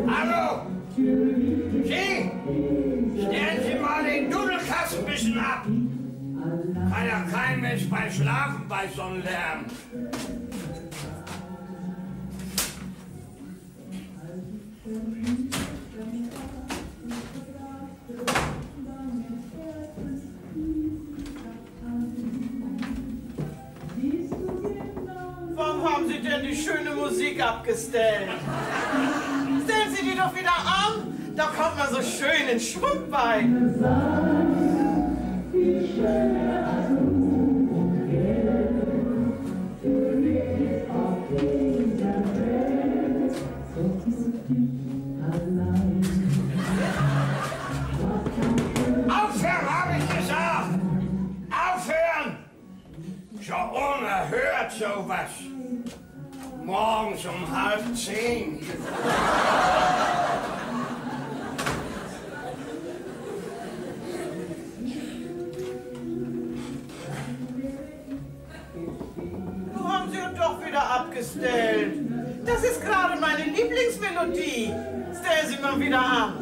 Hallo! Sie! Stellen Sie mal den Nudelkasten ein bisschen ab! Kann ja kein Mensch bei Schlafen bei so einem Lärm. Warum haben Sie denn die schöne Musik abgestellt? Stellen Sie die doch wieder an! Da kommt man so schön in Schwung bei. Aufhören, habe ich gesagt! Aufhören! So unerhört sowas. Morgens um 9:30. Wo haben Sie uns doch wieder abgestellt? Das ist gerade meine Lieblingsmelodie. Stellen Sie mal wieder an.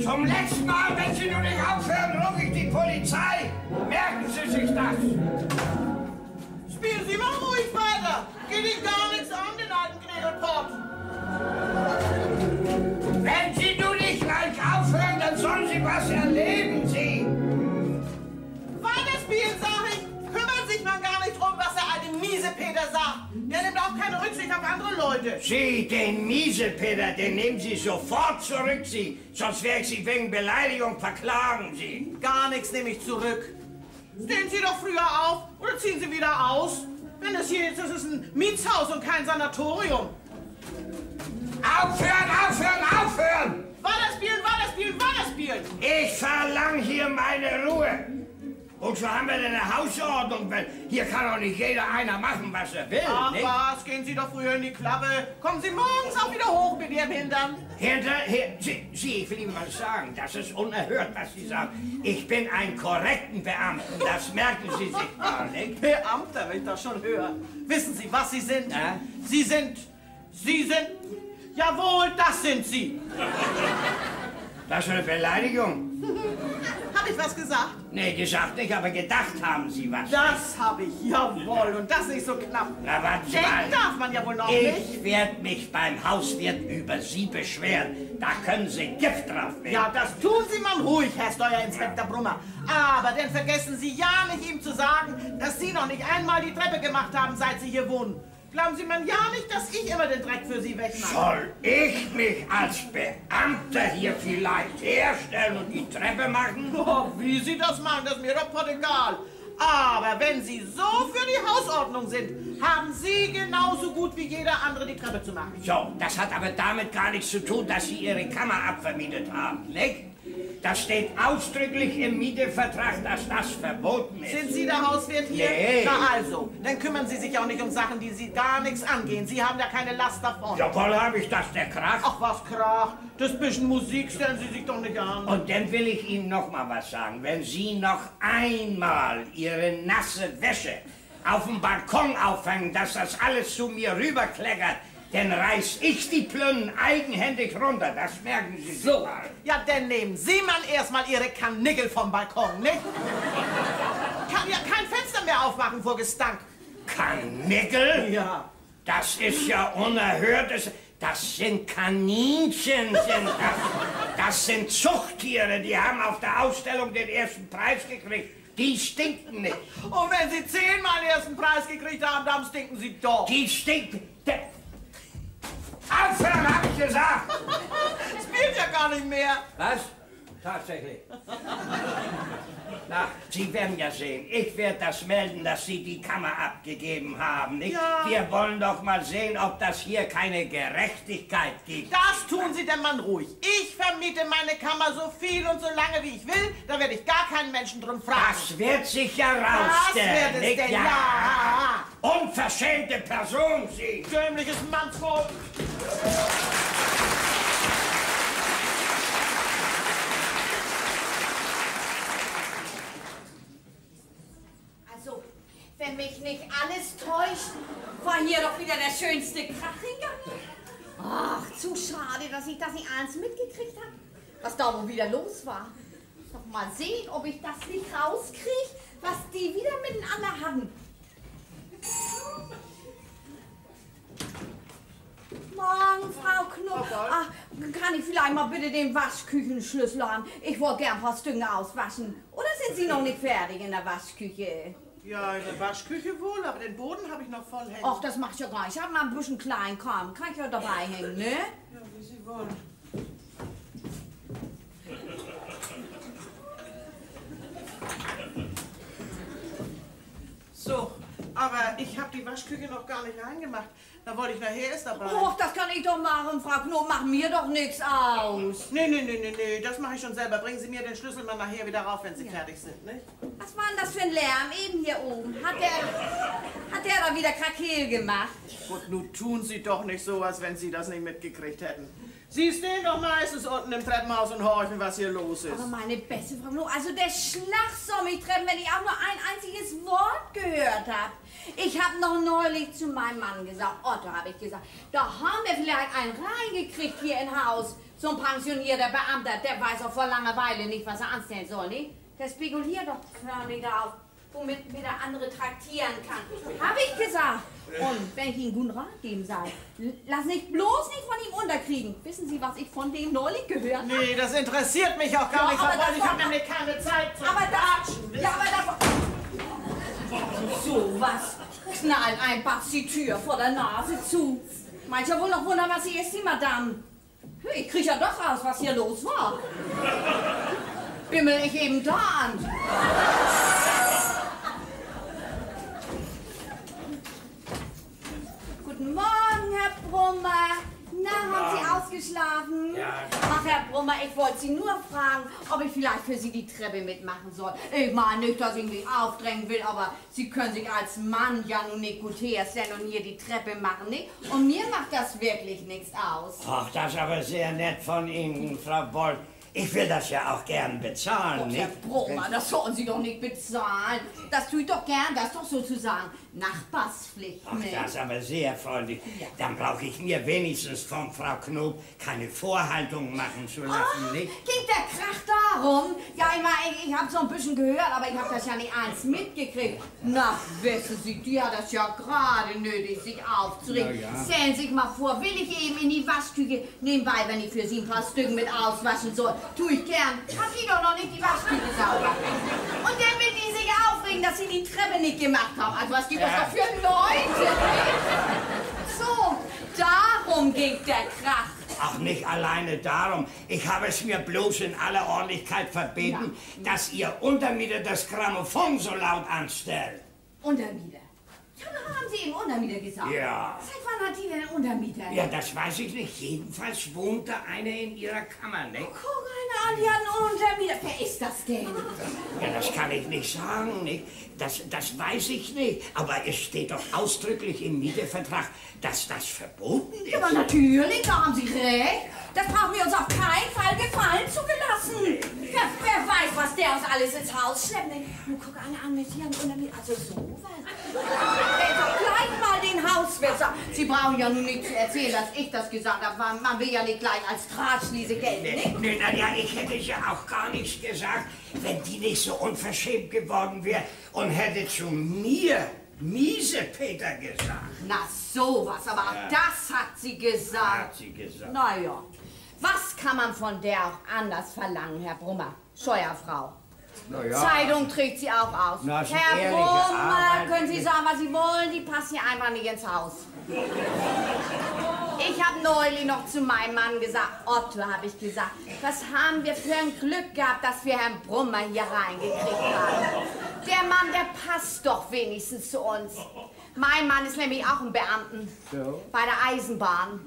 Zum letzten Mal, wenn Sie nur nicht aufhören, rufe ich die Polizei. Merken Sie sich das. Spielen Sie mal ruhig weiter. Geht Ihnen gar nichts an, den alten Knädelpott. Wenn Sie nur nicht gleich aufhören, dann sollen Sie was erleben, Sie. Weiterspielen, sag ich. Kümmert sich man gar nicht drum, was der alte Miesepeter sagt. Der nimmt auch keine Rücksicht auf andere Leute. Sie, den Miesepeter, den nehmen Sie sofort zurück, Sie. Sonst werde ich Sie wegen Beleidigung verklagen, Sie. Gar nichts nehme ich zurück. Stehen Sie doch früher auf oder ziehen Sie wieder aus. Wenn das hier ist, das ist ein Mietshaus und kein Sanatorium. Aufhören, aufhören, aufhören! Weiterspielen, weiterspielen, weiterspielen. Ich verlange hier meine Ruhe. Und so haben wir denn eine Hausordnung, weil hier kann doch nicht jeder einer machen, was er will, Ach nicht? was, gehen Sie doch früher in die Klappe. Kommen Sie morgens auch wieder hoch mit Ihrem Hintern. Sie, ich will Ihnen was sagen. Das ist unerhört, was Sie sagen. Ich bin ein korrekten Beamten, das merken Sie sich mal, nicht? Beamter, wenn ich das schon höre. Wissen Sie, was Sie sind? Ja? Sie sind... Jawohl, das sind Sie. Das ist eine Beleidigung. Hab ich was gesagt? Nee, gesagt nicht, aber gedacht haben Sie was. Das habe ich, jawohl. Und das nicht so knapp. Na, warten Sie Denken mal. darf man ja wohl noch nicht. Ich werde mich beim Hauswirt über Sie beschweren. Da können Sie Gift drauf nehmen. Ja, das tun Sie mal ruhig, Herr Steuerinspektor Brummer. Aber dann vergessen Sie ja nicht, ihm zu sagen, dass Sie noch nicht einmal die Treppe gemacht haben, seit Sie hier wohnen. Glauben Sie man ja nicht, dass ich immer den Dreck für Sie wegmache. Soll ich mich als Beamter hier vielleicht herstellen und die Treppe machen? Oh, wie Sie das machen, das ist mir doch egal. Aber wenn Sie so für die Hausordnung sind, haben Sie genauso gut wie jeder andere die Treppe zu machen. So, das hat aber damit gar nichts zu tun, dass Sie Ihre Kammer abvermietet haben, nicht? Das steht ausdrücklich im Mietevertrag, dass das verboten ist. Sind Sie der Hauswirt hier? Nee. Na also, dann kümmern Sie sich auch nicht um Sachen, die Sie gar nichts angehen. Sie haben ja keine Last davon. Jawohl, habe ich das, der Krach. Ach, was Krach. Das bisschen Musik stellen Sie sich doch nicht an. Und dann will ich Ihnen noch mal was sagen. Wenn Sie noch einmal Ihre nasse Wäsche auf dem Balkon aufhängen, dass das alles zu mir rüberkleckert, dann reiß ich die Plünnen eigenhändig runter. Das merken Sie sich So, mal. ja, dann nehmen Sie mal erstmal Ihre Karnickel vom Balkon, nicht? Kann ja kein Fenster mehr aufmachen vor Gestank. Karnickel? Ja. Das ist ja unerhört. Das sind Kaninchen, sind das. Das sind Zuchttiere, die haben auf der Ausstellung den ersten Preis gekriegt. Die stinken nicht. Und wenn Sie 10-mal den ersten Preis gekriegt haben, dann stinken Sie doch. Die stinken. Aufhören, habe ich gesagt. Spielt ja gar nicht mehr. Was? Tatsächlich. Na, Sie werden ja sehen. Ich werde das melden, dass Sie die Kammer abgegeben haben, nicht? Ja. Wir wollen doch mal sehen, ob das hier keine Gerechtigkeit gibt. Das tun Sie denn Mann ruhig. Ich vermiete meine Kammer so viel und so lange, wie ich will. Da werde ich gar keinen Menschen drum fragen. Das wird sich ja Was rausstellen, wird es nicht? denn? Ja. Unverschämte Person, Sie. Dämliches Mannsvolk. Also, wenn mich nicht alles täuscht, war hier doch wieder der schönste Krach im Gange. Ach, zu schade, dass ich das nicht alles mitgekriegt habe, was da wohl wieder los war. Doch mal sehen, ob ich das nicht rauskriege, was die wieder miteinander hatten. Morgen, Frau Knupp. Ach, kann ich vielleicht mal bitte den Waschküchenschlüssel haben? Ich wollte gern ein paar Stücke auswaschen. Oder sind Sie noch nicht fertig in der Waschküche? Ja, in der Waschküche wohl, aber den Boden habe ich noch voll hängen. Ach, das macht ja gar nicht. Ich habe mal ein bisschen klein, komm. Kann ich ja dabei hängen, ne? Ja, wie Sie wollen. So, aber ich habe die Waschküche noch gar nicht reingemacht. Da wollte ich nachher erst dabei. Och, das kann ich doch machen, Frau Knob. Macht mir doch nichts aus. Nee, das mache ich schon selber. Bringen Sie mir den Schlüssel mal nachher wieder rauf, wenn Sie fertig sind, nicht? Was war denn das für ein Lärm eben hier oben? Hat der da wieder Krakeel gemacht? Gut, nun tun Sie doch nicht so, als wenn Sie das nicht mitgekriegt hätten. Sie stehen doch meistens unten im Treppenhaus und horchen, was hier los ist. Aber meine beste Frau Knob, also der Schlag soll mich treffen, wenn ich auch nur ein einziges Wort gehört habe. Ich habe noch neulich zu meinem Mann gesagt, Otto habe ich gesagt, da haben wir vielleicht einen reingekriegt hier im Haus. So ein pensionierter Beamter, der weiß auch vor Langeweile nicht, was er anstellen soll, nicht? Der spekuliert doch förmlich darauf, womit wieder andere traktieren kann. Habe ich gesagt. Und wenn ich Ihnen guten Rat geben soll, lass nicht bloß nicht von ihm unterkriegen. Wissen Sie, was ich von dem neulich gehört habe? Nee, das interessiert mich auch gar Ja, nicht, aber Frau Boll. das Ich war- habe nämlich keine Zeit zum Aber Quatschen. das, ja, aber das, so was, knallen einfach die Tür vor der Nase zu. Meint ja wohl noch Wunder, was sie ist, die Madame. Ich krieg ja doch raus, was hier los war. Bimmel ich eben da an. Guten Morgen, Herr Brummer. Na, haben Sie ausgeschlafen? Ja. Ach, Herr Brummer, ich wollte Sie nur fragen, ob ich vielleicht für Sie die Treppe mitmachen soll. Ich meine nicht, dass ich mich aufdrängen will, aber Sie können sich als Mann ja nun nicht gut herstellen und hier die Treppe machen, nicht? Und mir macht das wirklich nichts aus. Ach, das ist aber sehr nett von Ihnen, Frau Boll. Ich will das ja auch gern bezahlen, Herr nicht? Brummer, das sollen Sie doch nicht bezahlen. Das tue ich doch gern, das ist doch sozusagen Nachbarspflicht, Ach, ne? das ist aber sehr freundlich. Dann brauche ich mir wenigstens von Frau Knob keine Vorhaltung machen zu lassen, nicht? Ging der Krach darum? Ja, ich habe so ein bisschen gehört, aber ich habe das ja nicht eins mitgekriegt. Na, wissen Sie, die hat das ja gerade nötig, sich aufzuregen. Na ja. Stellen Sie sich mal vor, will ich eben in die Waschküche nebenbei, wenn ich für Sie ein paar Stücken mit auswaschen soll. Tue ich gern. Hat die doch noch nicht die Waschküche sauber. Und dann will die sich aufregen, dass Sie die Treppe nicht gemacht haben. Also was gibt es doch für Leute? So, darum ging der Krach. Ach, nicht alleine darum. Ich habe es mir bloß in aller Ordentlichkeit verbeten, dass Ihr Untermieter das Grammophon so laut anstellt. Untermieter. Ja, da haben Sie eben Untermieter gesagt. Ja. Seit wann hat die denn einen Untermieter? Ja, das weiß ich nicht. Jedenfalls wohnt da eine in ihrer Kammer, nicht? Guck einer an, die hat einen Untermieter. Wer ist das denn? Ja, das kann ich nicht sagen, nicht? Das weiß ich nicht. Aber es steht doch ausdrücklich im Mietevertrag, dass das verboten ist. Ja, aber natürlich, da haben Sie recht. Das brauchen wir uns auf keinen Fall gefallen zugelassen. Wer weiß, was der uns alles ins Haus schleppt. Nun guck einer an, mit hier einen Untermieter. Also sowas. Doch gleich mal den Hauswirt sagen. Sie brauchen ja nun nicht zu erzählen, dass ich das gesagt habe. Man will ja nicht gleich als Tratschliese gelten, nicht? Nee, na ja, ich hätte ja auch gar nichts gesagt, wenn die nicht so unverschämt geworden wäre und hätte zu mir Miesepeter gesagt. Na sowas, aber auch das hat sie gesagt. Hat sie gesagt. Naja, was kann man von der auch anders verlangen, Herr Brummer? Scheuerfrau. Na ja. Zeitung trägt sie auch aus. Na, ist Herr ehrliche Brummer, Arbeit. können Sie sagen, was Sie wollen, die passt hier einfach nicht ins Haus. Ich habe neulich noch zu meinem Mann gesagt, Otto, habe ich gesagt, was haben wir für ein Glück gehabt, dass wir Herrn Brummer hier reingekriegt haben. Der Mann, der passt doch wenigstens zu uns. Mein Mann ist nämlich auch ein Beamten bei der Eisenbahn.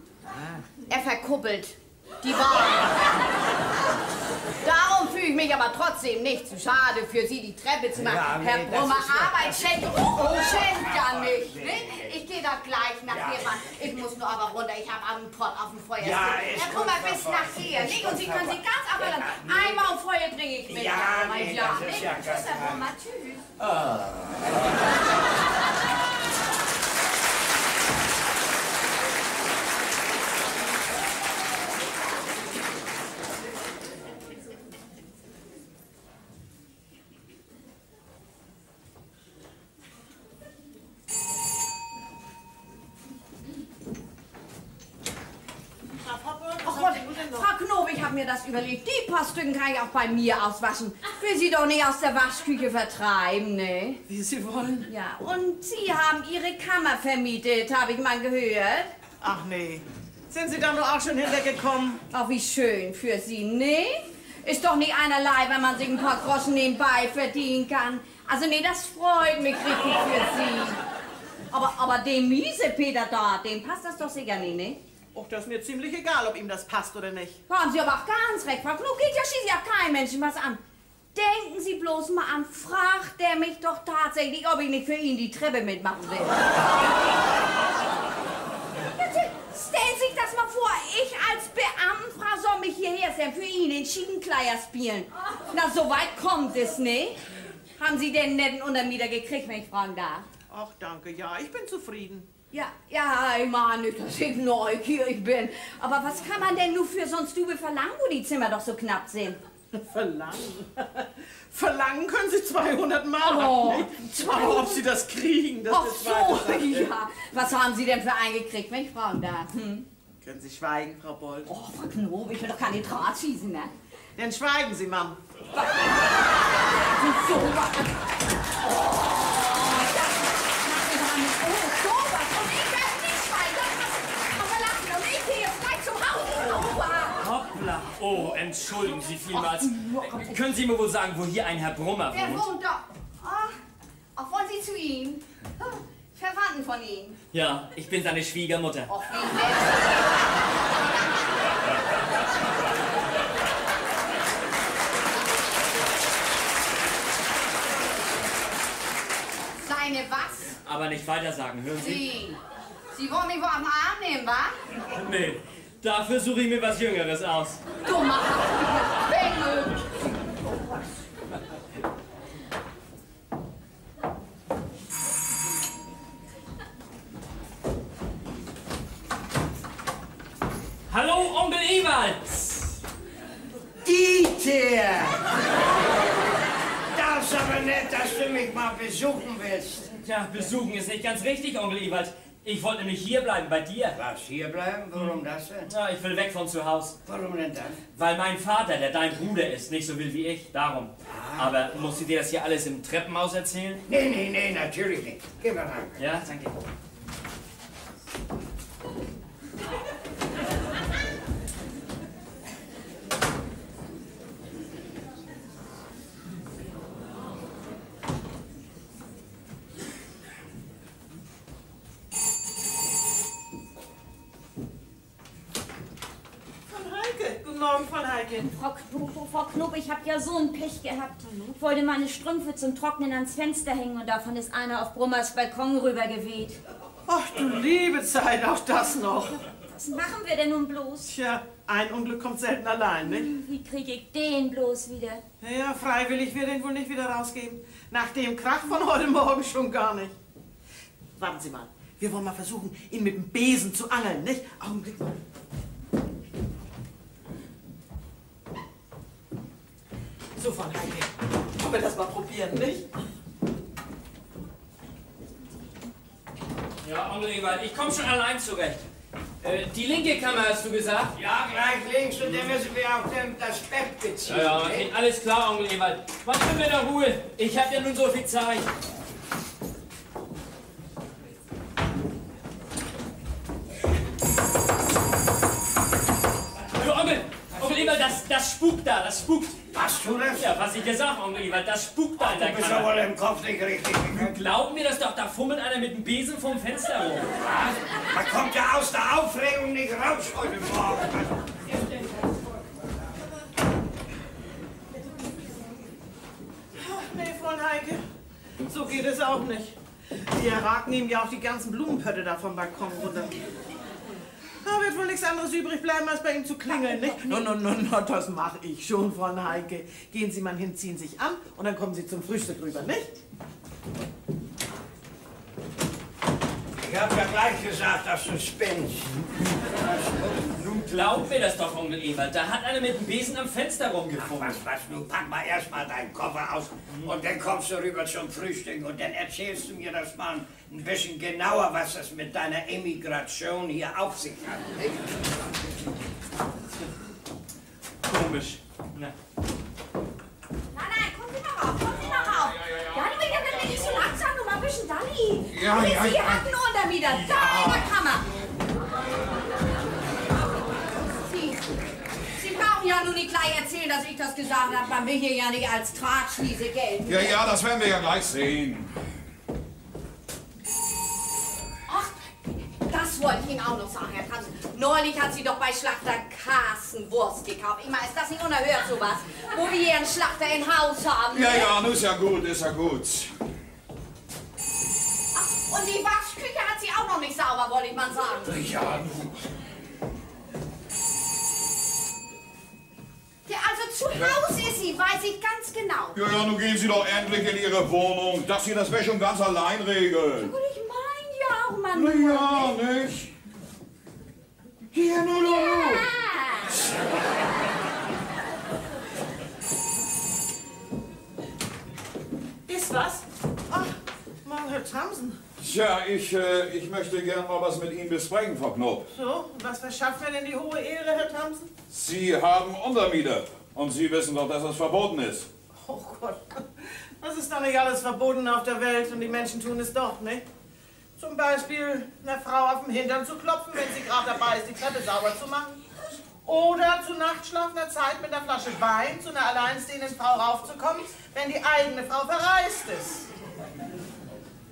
Er verkuppelt die Wagen. Darum fühle ich mich aber trotzdem nicht zu schade für Sie, die Treppe zu machen. Ja, nee, Herr Brummer, das ist ja- Arbeit schenkt ja nicht. Ne? Ich gehe doch gleich nachher ran. Ich muss nur aber runter, ich habe einen Pott auf dem Feuer. Ja, ist Herr Brummer, gut, bis Frau nachher. Voss. Nicht? Und Sie können sich ganz abladen. nee. Einmal um Feuer bringe ich mit. Ja, Herr Brummer, nee, das ist nicht? ja Tschüss, ganz Herr klar. Brummer, tschüss. Ach Gott, Frau Knob, ich habe mir das überlegt. Die paar Stücken kann ich auch bei mir auswaschen. Will sie doch nicht aus der Waschküche vertreiben, ne? Wie Sie wollen. Ja, und Sie haben Ihre Kammer vermietet, habe ich mal gehört. Ach nee. Sind Sie da nur auch schon hintergekommen? Ach, wie schön für Sie, ne? Ist doch nicht einerlei, wenn man sich ein paar Groschen nebenbei verdienen kann. Also nee, das freut mich richtig für Sie. Aber dem Miesepeter da, dem passt das doch sicher nicht, ne? Och, das ist mir ziemlich egal, ob ihm das passt oder nicht. Haben Sie aber auch ganz recht, Frau Knug, geht ja schließlich auch kein Menschen was an. Denken Sie bloß mal an, fragt der mich doch tatsächlich, ob ich nicht für ihn die Treppe mitmachen will. Stellen Sie sich das mal vor, ich als Beamtenfrau soll mich hierher senden, für ihn den Schiedenkleier spielen. Na, so weit kommt es, ne? Haben Sie den netten Untermieter gekriegt, wenn ich fragen darf? Ach, danke, ja, ich bin zufrieden. Ja, ich meine nicht, dass ich neugierig bin. Aber was kann man denn nur für so ein Stube verlangen, wo die Zimmer doch so knapp sind? Verlangen? Verlangen können Sie 200 Mark. Oh, nicht? Aber ob Sie das kriegen, das Ach ist so, zweite Sache. ja. Was haben Sie denn für einen gekriegt, wenn ich fragen darf? Hm? Können Sie schweigen, Frau Bold? Oh, Frau Knob, ich will doch keine Draht schießen, ne? Dann schweigen Sie, Mann. So was. Oh, sowas. Und ich werde nicht schweigen. Aber lassen Sie mich hier jetzt gleich zum Haus. Hoppla. Oh, entschuldigen Sie vielmals. Können Sie mir wohl sagen, wo hier ein Herr Brummer Wer wohnt? wohnt da? Ach, wollen Sie zu ihm? Verwandten von ihm. Ja, ich bin seine Schwiegermutter. Och, wie nett. Seine was? Aber nicht weiter sagen, hören Sie? Sie wollen mich wohl am Arm nehmen, wa? Nee, dafür suche ich mir was Jüngeres aus. Dummer Bengel. Hallo, Onkel Ewald! Dieter! Das ist aber nett, dass du mich mal besuchen willst. Tja, besuchen ist nicht ganz richtig, Onkel Ewald. Ich wollte nämlich hier bleiben, bei dir. Was, hier bleiben? Warum das denn? Ja, ich will weg von zu Hause. Warum denn das? Weil mein Vater, der dein Bruder ist, nicht so will wie ich. Darum. Aber musst du dir das hier alles im Treppenhaus erzählen? Nee, natürlich nicht. Geh mal rein. Ja, danke. Guten Morgen, Frau Heike. Frau Knob, ich habe ja so ein Pech gehabt. Ich wollte meine Strümpfe zum Trocknen ans Fenster hängen und davon ist einer auf Brummers Balkon rübergeweht. Ach du liebe Zeit, auch das noch. Was machen wir denn nun bloß? Tja, ein Unglück kommt selten allein, nicht? Wie kriege ich den bloß wieder? Ja, freiwillig wird ihn wohl nicht wieder rausgeben. Nach dem Krach von heute Morgen schon gar nicht. Warten Sie mal, wir wollen mal versuchen, ihn mit dem Besen zu angeln, nicht? Augenblick mal. So, Frau Heike, wollen wir das mal probieren, nicht? Ja, Onkel Ewald, ich komme schon allein zurecht. Die linke Kammer hast du gesagt? Ja, gleich links und dann müssen wir auch das Bett beziehen. Ja, ne? alles klar, Onkel Ewald. Mach mir mit der Ruhe. Ich hab ja nun so viel Zeit. das spukt da, das spukt. Was du das? Ja, was ich gesagt habe, Onkel Ewald, das spukt da in der Du bist ja Kammer. wohl im Kopf nicht richtig. Glauben mir das doch, da fummelt einer mit dem Besen vom Fenster rum. Was? Man kommt ja aus der Aufregung nicht raus heute Morgen. Nee, Frau Heike, so geht es auch nicht. Wir raken ihm ja auch die ganzen Blumenpötte da vom Balkon runter. Da wird wohl nichts anderes übrig bleiben, als bei ihm zu klingeln, nicht? No, das mache ich schon, Frau Heike. Gehen Sie mal hin, ziehen sich an und dann kommen Sie zum Frühstück rüber, nicht? Ich hab ja gleich gesagt, dass du spinnst. Nun glaub mir das doch, Onkel Ewald, da hat einer mit dem Besen am Fenster rumgefummelt. Was, nun pack mal erstmal deinen Koffer aus und dann kommst du rüber zum Frühstück und dann erzählst du mir das mal ein bisschen genauer, was das mit deiner Emigration hier auf sich hat. Nicht? Komisch. Na. Nein, kommen Sie mal rauf, kommen Sie mal rauf. Ja, du willst ja nicht so langsam, nur mal ein bisschen Dalli. Ja. Sie hatten Untermieter, da in der Kammer. Sie brauchen ja nur nicht gleich erzählen, dass ich das gesagt habe. Man will hier ja nicht als Drahtschließe gelten. Ja, das werden wir ja gleich sehen. Ach, das wollte ich Ihnen auch noch sagen, Herr Tanzen. Neulich hat sie doch bei Schlachter Carsten Wurst gekauft. Ich meine, ist das nicht unerhört, sowas? Wo wir hier einen Schlachter im Haus haben. Ja, nun ist ja gut, ist ja gut. Ach, und die Waschküche hat sie auch noch nicht sauber, wollte ich mal sagen. Ja, nun. Ja, also zu Hause ist sie, weiß ich ganz genau. Ja, nun gehen Sie doch endlich in Ihre Wohnung, dass Sie das wäre schon ganz allein regeln. Und ich meine ja auch, Mann. Na ja, nicht? Hier, nun los. Ist was? Ach, mal Herr Tamsen. Tja, ich möchte gern mal was mit Ihnen besprechen, Frau Knob. So, was verschafft mir denn die hohe Ehre, Herr Tamsen? Sie haben Untermieter und Sie wissen doch, dass das verboten ist. Oh Gott, das ist doch nicht alles verboten auf der Welt und die Menschen tun es doch, ne? Zum Beispiel einer Frau auf den Hintern zu klopfen, wenn sie gerade dabei ist, die Treppe sauber zu machen. Oder zu nachtschlafender Zeit mit einer Flasche Wein zu einer alleinstehenden Frau raufzukommen, wenn die eigene Frau verreist ist.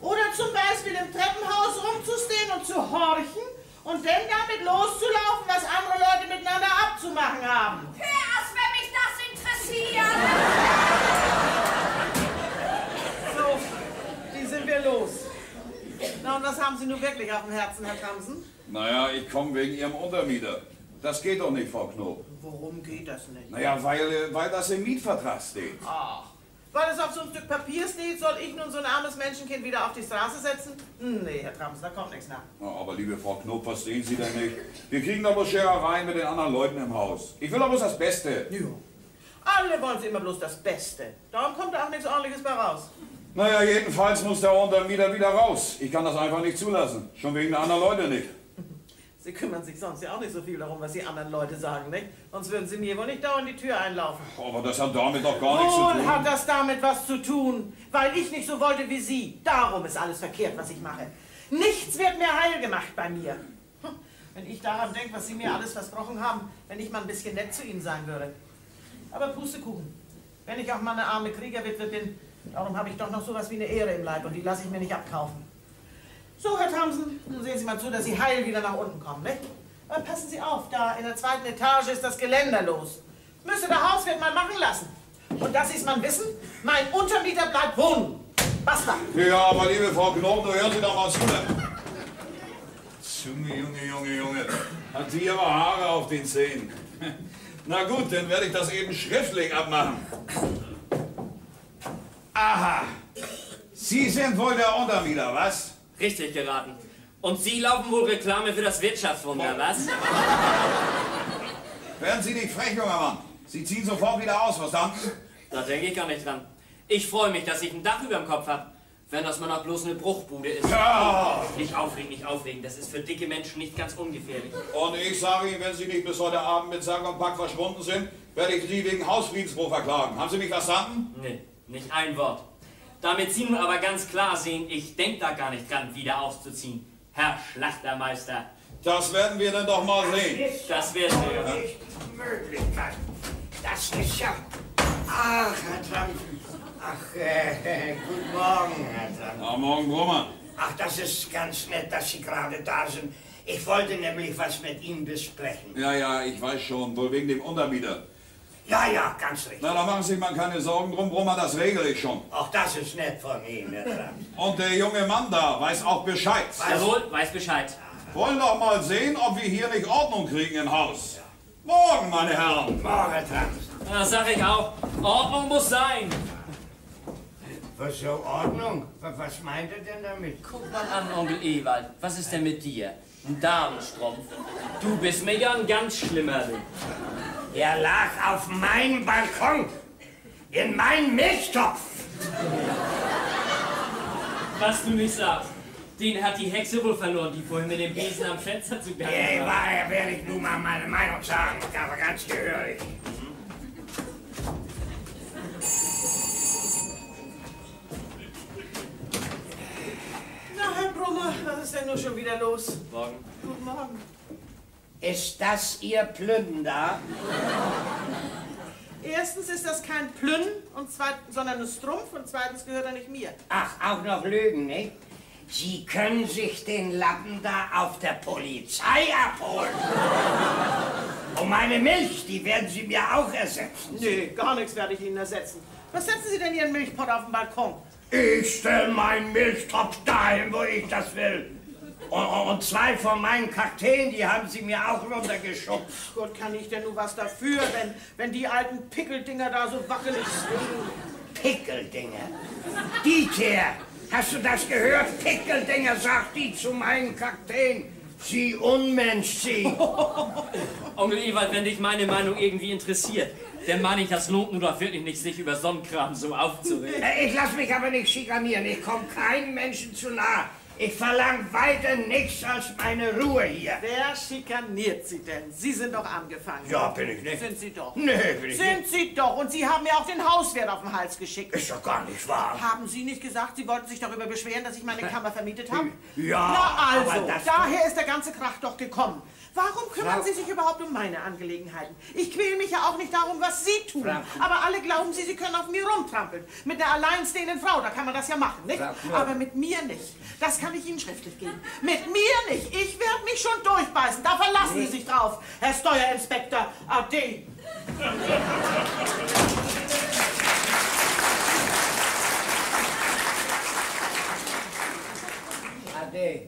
Oder zum Beispiel im Treppenhaus rumzustehen und zu horchen und dann damit loszulaufen, was andere Leute miteinander abzumachen haben. Erst wenn mich das interessiert. So, die sind wir los. Na, und was haben Sie nun wirklich auf dem Herzen, Herr Tamsen? Naja, ich komme wegen Ihrem Untermieter. Das geht doch nicht, Frau Knob. Worum geht das nicht? Naja, weil das im Mietvertrag steht. Ach, weil es auf so ein Stück Papier steht, soll ich nun so ein armes Menschenkind wieder auf die Straße setzen? Nee, Herr Tamsen, da kommt nichts nach. Na, aber liebe Frau Knob, verstehen Sie denn nicht? Wir kriegen doch bloß Scherereien mit den anderen Leuten im Haus. Ich will doch bloß das Beste. Ja. Alle wollen sie immer bloß das Beste. Darum kommt da auch nichts Ordentliches bei raus. Naja, jedenfalls muss der Untermieter wieder raus. Ich kann das einfach nicht zulassen. Schon wegen der anderen Leute nicht. Sie kümmern sich sonst ja auch nicht so viel darum, was die anderen Leute sagen, nicht? Sonst würden sie mir wohl nicht dauernd die Tür einlaufen. Aber das hat damit doch gar nichts zu Wohl tun. hat das damit was zu tun, weil ich nicht so wollte wie Sie. Darum ist alles verkehrt, was ich mache. Nichts wird mehr heil gemacht bei mir. Wenn ich daran denke, was Sie mir alles versprochen haben, wenn ich mal ein bisschen nett zu Ihnen sein würde. Aber Pustekuchen, wenn ich auch mal eine arme Kriegerwitwe bin, darum habe ich doch noch sowas wie eine Ehre im Leib und die lasse ich mir nicht abkaufen. So, Herr Tamsen, nun sehen Sie mal zu, dass Sie heil wieder nach unten kommen, nicht? Aber passen Sie auf, da in der 2. Etage ist das Geländer los. Müsste der Hauswirt mal machen lassen. Und dass Sie es mal wissen, mein Untermieter bleibt wohnen. Basta. Ja, aber liebe Frau Knob, nur hören Sie doch mal zu. Junge. Hat sie ihre Haare auf den Zähnen. Na gut, dann werde ich das eben schriftlich abmachen. Aha. Sie sind wohl der Untermieter, was? Richtig geraten. Und Sie laufen wohl Reklame für das Wirtschaftswunder, was? Werden Sie nicht frech, junger Mann. Sie ziehen sofort wieder aus, verstanden? Da denke ich gar nicht dran. Ich freue mich, dass ich ein Dach über dem Kopf habe. Wenn das mal noch bloß eine Bruchbude ist. Ja. Nicht aufregen. Das ist für dicke Menschen nicht ganz ungefährlich. Und ich sage Ihnen, wenn Sie nicht bis heute Abend mit Sack und Pack verschwunden sind, werde ich Sie wegen Hausfriedensbruch verklagen. Haben Sie mich verstanden? Nee, nicht ein Wort. Damit Sie nun aber ganz klar sehen, ich denke da gar nicht dran, wieder auszuziehen. Herr Schlachtermeister. Das werden wir dann doch mal sehen. Das werden wir. Nicht möglich. Das ist ja... Ach, Herr Trump. Ach, guten Morgen, Herr Trump. Na, morgen, Brummer. Ach, das ist ganz nett, dass Sie gerade da sind. Ich wollte nämlich was mit Ihnen besprechen. Ja, ich weiß schon. Wohl wegen dem Untermieter. Ja, ganz richtig. Na, da machen Sie sich mal keine Sorgen drum, Brummer, das regle ich schon. Auch das ist nett von Ihnen, Herr Trump. Und der junge Mann da weiß auch Bescheid. Jawohl, weiß Bescheid. Wollen doch mal sehen, ob wir hier nicht Ordnung kriegen im Haus. Morgen, meine Herren. Morgen, Herr Trump. Das sag ich auch. Ordnung muss sein. Was so Ordnung? Was meint er denn damit? Guck mal an, Onkel Ewald. Was ist denn mit dir? Ein Damenstrumpf. Du bist mir ja ein ganz schlimmer Ding. Er lag auf meinem Balkon. In meinem Milchtopf. Was du nicht sagst. Den hat die Hexe wohl verloren, die vorhin mit dem Besen am Fenster zugange war. Ja, werde ich nun mal meine Meinung sagen. Aber ganz gehörig. Na, Herr Brummer, was ist denn nur schon wieder los? Morgen. Guten Morgen. Ist das Ihr Plünder? Erstens ist das kein Plünn, und zweitens, sondern ein Strumpf, und zweitens gehört er nicht mir. Ach, auch noch Lügen, nicht? Sie können sich den Lappen da auf der Polizei abholen. Und meine Milch, die werden Sie mir auch ersetzen. Nee, gar nichts werde ich Ihnen ersetzen. Was setzen Sie denn Ihren Milchpott auf den Balkon? Ich stelle meinen Milchtopf dahin, wo ich das will. Und zwei von meinen Kakteen, die haben Sie mir auch runtergeschubst. Gott, kann ich denn nur was dafür, wenn die alten Pickeldinger da so wackelig sind? Pickeldinger? Dieter, hast du das gehört? Pickeldinger, sagt die zu meinen Kakteen. Sie Unmensch, Sie. Onkel Ewald, wenn dich meine Meinung irgendwie interessiert, dann meine ich, das lohnt nur doch wirklich nicht, sich über Sonnenkram so aufzuregen. Ich lass mich aber nicht schikanieren. Ich komme keinem Menschen zu nah. Ich verlange weiter nichts als meine Ruhe hier. Wer schikaniert Sie denn? Sie sind doch angefangen. Ja, bin ich nicht. Sind Sie doch. Nee, bin ich Sind nicht. Sie doch. Und Sie haben mir auch den Hauswert auf den Hals geschickt. Ist doch gar nicht wahr. Haben Sie nicht gesagt, Sie wollten sich darüber beschweren, dass ich meine Kammer vermietet habe? Ja, Na also, aber das... daher ist der ganze Krach doch gekommen. Warum kümmern Sie sich überhaupt um meine Angelegenheiten? Ich quäle mich ja auch nicht darum, was Sie tun. Aber alle glauben Sie können auf mir rumtrampeln. Mit einer alleinstehenden Frau, da kann man das ja machen, nicht? Aber mit mir nicht. Das kann ich Ihnen schriftlich geben. Mit mir nicht. Ich werde mich schon durchbeißen. Da verlassen Sie sich drauf, Herr Steuerinspektor. Ade. Ade.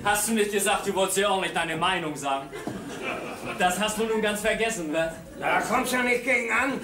Hast du nicht gesagt, du wolltest ja auch nicht deine Meinung sagen? Das hast du nun ganz vergessen, was? Na, da kommst du ja nicht gegen an.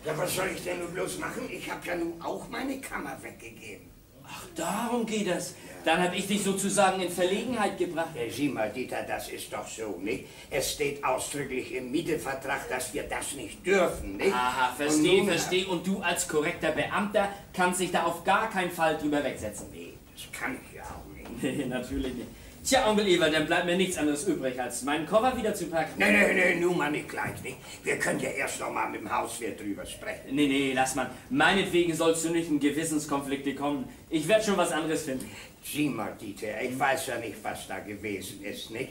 Ja, was soll ich denn nun bloß machen? Ich habe ja nun auch meine Kammer weggegeben. Ach, darum geht es. Dann habe ich dich sozusagen in Verlegenheit gebracht. Ja, sieh mal, Dieter, das ist doch so, nicht? Es steht ausdrücklich im Mietevertrag, dass wir das nicht dürfen, nicht? Aha, verstehe. Und du als korrekter Beamter kannst dich da auf gar keinen Fall drüber wegsetzen. Nee, das kann ich ja auch nicht. Nee, natürlich nicht. Tja, Onkel Ewald, dann bleibt mir nichts anderes übrig, als meinen Koffer wieder zu packen. Nee, nun mal nicht gleich, nicht? Wir können ja erst noch mal mit dem Hauswirt drüber sprechen. Nee, lass mal. Meinetwegen sollst du nicht in Gewissenskonflikte kommen. Ich werde schon was anderes finden. Sieh mal, Dieter, ich weiß ja nicht, was da gewesen ist, nicht?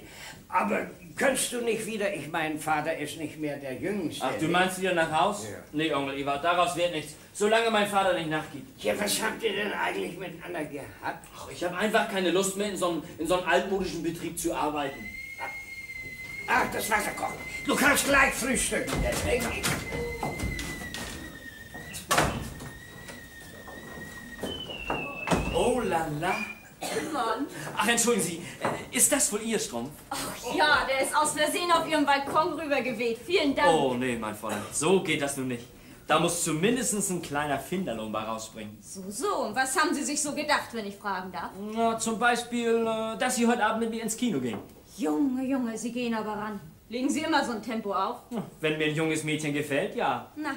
Aber könntest du nicht wieder, ich mein Vater ist nicht mehr der Jüngste. Ach, du meinst wieder nach Haus? Ja. Nee, Onkel Ewald, daraus wird nichts. Solange mein Vater nicht nachgibt. Ja, was habt ihr denn eigentlich miteinander gehabt? Ach, ich habe einfach keine Lust mehr, in so einem altmodischen Betrieb zu arbeiten. Ach, das Wasser kocht. Du kannst gleich frühstücken. Oh la la. Mann. Ach, entschuldigen Sie, ist das wohl Ihr Strumpf? Ach ja, der ist aus Versehen auf Ihrem Balkon rübergeweht. Vielen Dank. Oh nee, mein Fräulein, so geht das nun nicht. Da muss zumindest ein kleiner Finderlohn bei rausspringen. So. Und was haben Sie sich so gedacht, wenn ich fragen darf? Na, zum Beispiel, dass Sie heute Abend mit mir ins Kino gehen. Junge, Sie gehen aber ran. Legen Sie immer so ein Tempo auf? Wenn mir ein junges Mädchen gefällt, ja. Na,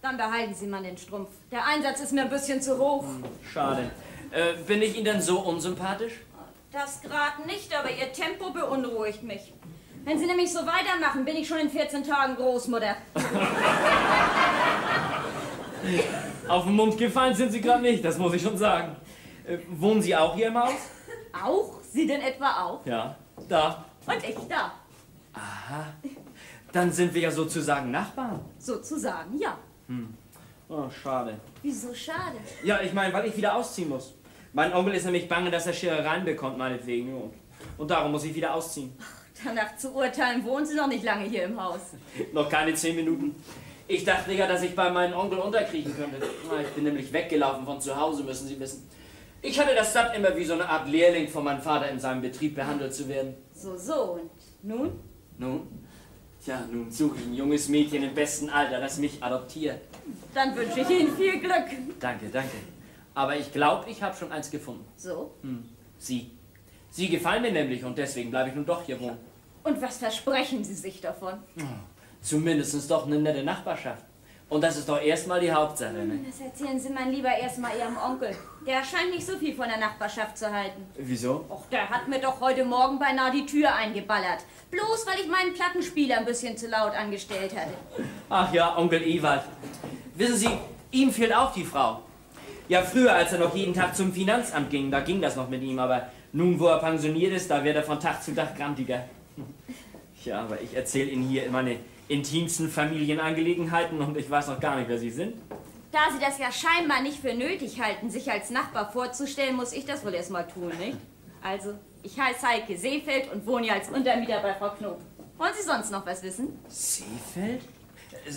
dann behalten Sie mal den Strumpf. Der Einsatz ist mir ein bisschen zu hoch. Schade. Bin ich Ihnen denn so unsympathisch? Das gerade nicht, aber Ihr Tempo beunruhigt mich. Wenn Sie nämlich so weitermachen, bin ich schon in 14 Tagen Großmutter. Auf den Mund gefallen sind Sie gerade nicht, das muss ich schon sagen. Wohnen Sie auch hier im Haus? Auch? Sie denn etwa auch? Ja, da. Und ich da. Aha. Dann sind wir ja sozusagen Nachbarn. Sozusagen, ja. Oh, schade. Wieso schade? Ja, ich meine, weil ich wieder ausziehen muss. Mein Onkel ist nämlich bange, dass er Scherereien bekommt, meinetwegen. Und darum muss ich wieder ausziehen. Danach zu urteilen, wohnen Sie noch nicht lange hier im Haus. Noch keine 10 Minuten. Ich dachte ja, dass ich bei meinem Onkel unterkriechen könnte. Ich bin nämlich weggelaufen von zu Hause, müssen Sie wissen. Ich hatte das satt, immer wie so eine Art Lehrling von meinem Vater in seinem Betrieb behandelt zu werden. So, und nun? Nun? Tja, nun suche ich ein junges Mädchen im besten Alter, das mich adoptiert. Dann wünsche ich Ihnen viel Glück. Danke, danke. Aber ich glaube, ich habe schon eins gefunden. So? Sie. Sie gefallen mir nämlich und deswegen bleibe ich nun doch hier wohnen. Und was versprechen Sie sich davon? Zumindest doch eine nette Nachbarschaft. Und das ist doch erstmal die Hauptsache, ne? Das erzählen Sie mein Lieber erstmal Ihrem Onkel. Der scheint nicht so viel von der Nachbarschaft zu halten. Wieso? Och, der hat mir doch heute Morgen beinahe die Tür eingeballert. Bloß, weil ich meinen Plattenspieler ein bisschen zu laut angestellt hatte. Ach ja, Onkel Ewald. Wissen Sie, ihm fehlt auch die Frau. Ja, früher, als er noch jeden Tag zum Finanzamt ging, da ging das noch mit ihm, aber nun, wo er pensioniert ist, da wird er von Tag zu Tag grantiger. Ja, aber ich erzähle Ihnen hier meine intimsten Familienangelegenheiten und ich weiß noch gar nicht, wer Sie sind. Da Sie das ja scheinbar nicht für nötig halten, sich als Nachbar vorzustellen, muss ich das wohl erstmal tun, nicht? Also, ich heiße Heike Seefeld und wohne hier als Untermieter bei Frau Knob. Wollen Sie sonst noch was wissen? Seefeld?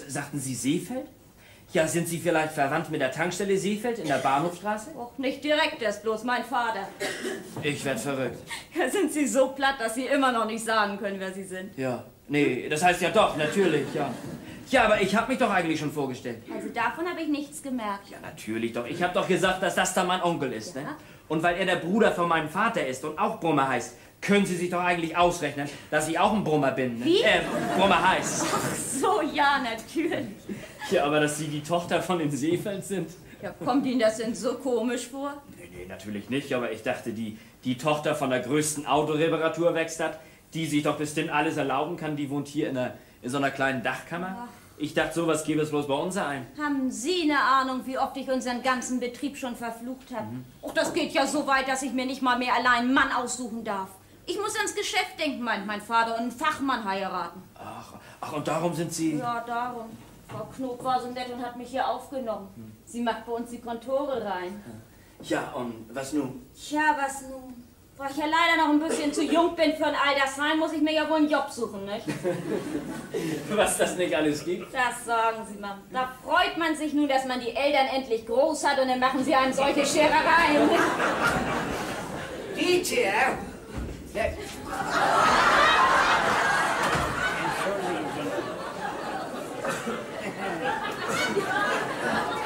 Sagten Sie Seefeld? Ja, sind Sie vielleicht verwandt mit der Tankstelle Seefeld in der Bahnhofstraße? Och, nicht direkt, das ist bloß mein Vater. Ich werd verrückt. Ja, sind Sie so platt, dass Sie immer noch nicht sagen können, wer Sie sind? Ja, nee, das heißt ja doch, natürlich, ja. Ja, aber ich habe mich doch eigentlich schon vorgestellt. Also davon habe ich nichts gemerkt. Ja, natürlich doch. Ich habe doch gesagt, dass das da mein Onkel ist, Ja. ne? Und weil er der Bruder von meinem Vater ist und auch Brummer heißt, können Sie sich doch eigentlich ausrechnen, dass ich auch ein Brummer bin. Ne? Wie? Brummer heißt. Ach so, ja, natürlich. Ja, aber dass Sie die Tochter von den Seefeld sind? Ja, kommt Ihnen das denn so komisch vor? Nee, natürlich nicht, aber ich dachte, die Tochter von der größten Autoreparaturwerkstatt, die sich doch bestimmt alles erlauben kann, die wohnt hier in so einer kleinen Dachkammer. Ich dachte, sowas gäbe es bloß bei uns ein. Haben Sie eine Ahnung, wie oft ich unseren ganzen Betrieb schon verflucht habe? Och, das geht ja so weit, dass ich mir nicht mal mehr allein einen Mann aussuchen darf. Ich muss ans Geschäft denken, meint mein Vater, und einen Fachmann heiraten. Ach, und darum sind Sie... Ja, darum. Frau Knob war so nett und hat mich hier aufgenommen. Sie macht bei uns die Kontore rein. Ja, und was nun? Tja, was nun? Weil ich ja leider noch ein bisschen zu jung bin für ein Altersheim, muss ich mir ja wohl einen Job suchen, nicht? Was das nicht alles gibt? Das sagen Sie mal. Da freut man sich nun, dass man die Eltern endlich groß hat und dann machen sie einem solche Scherereien. Dieter! Ja.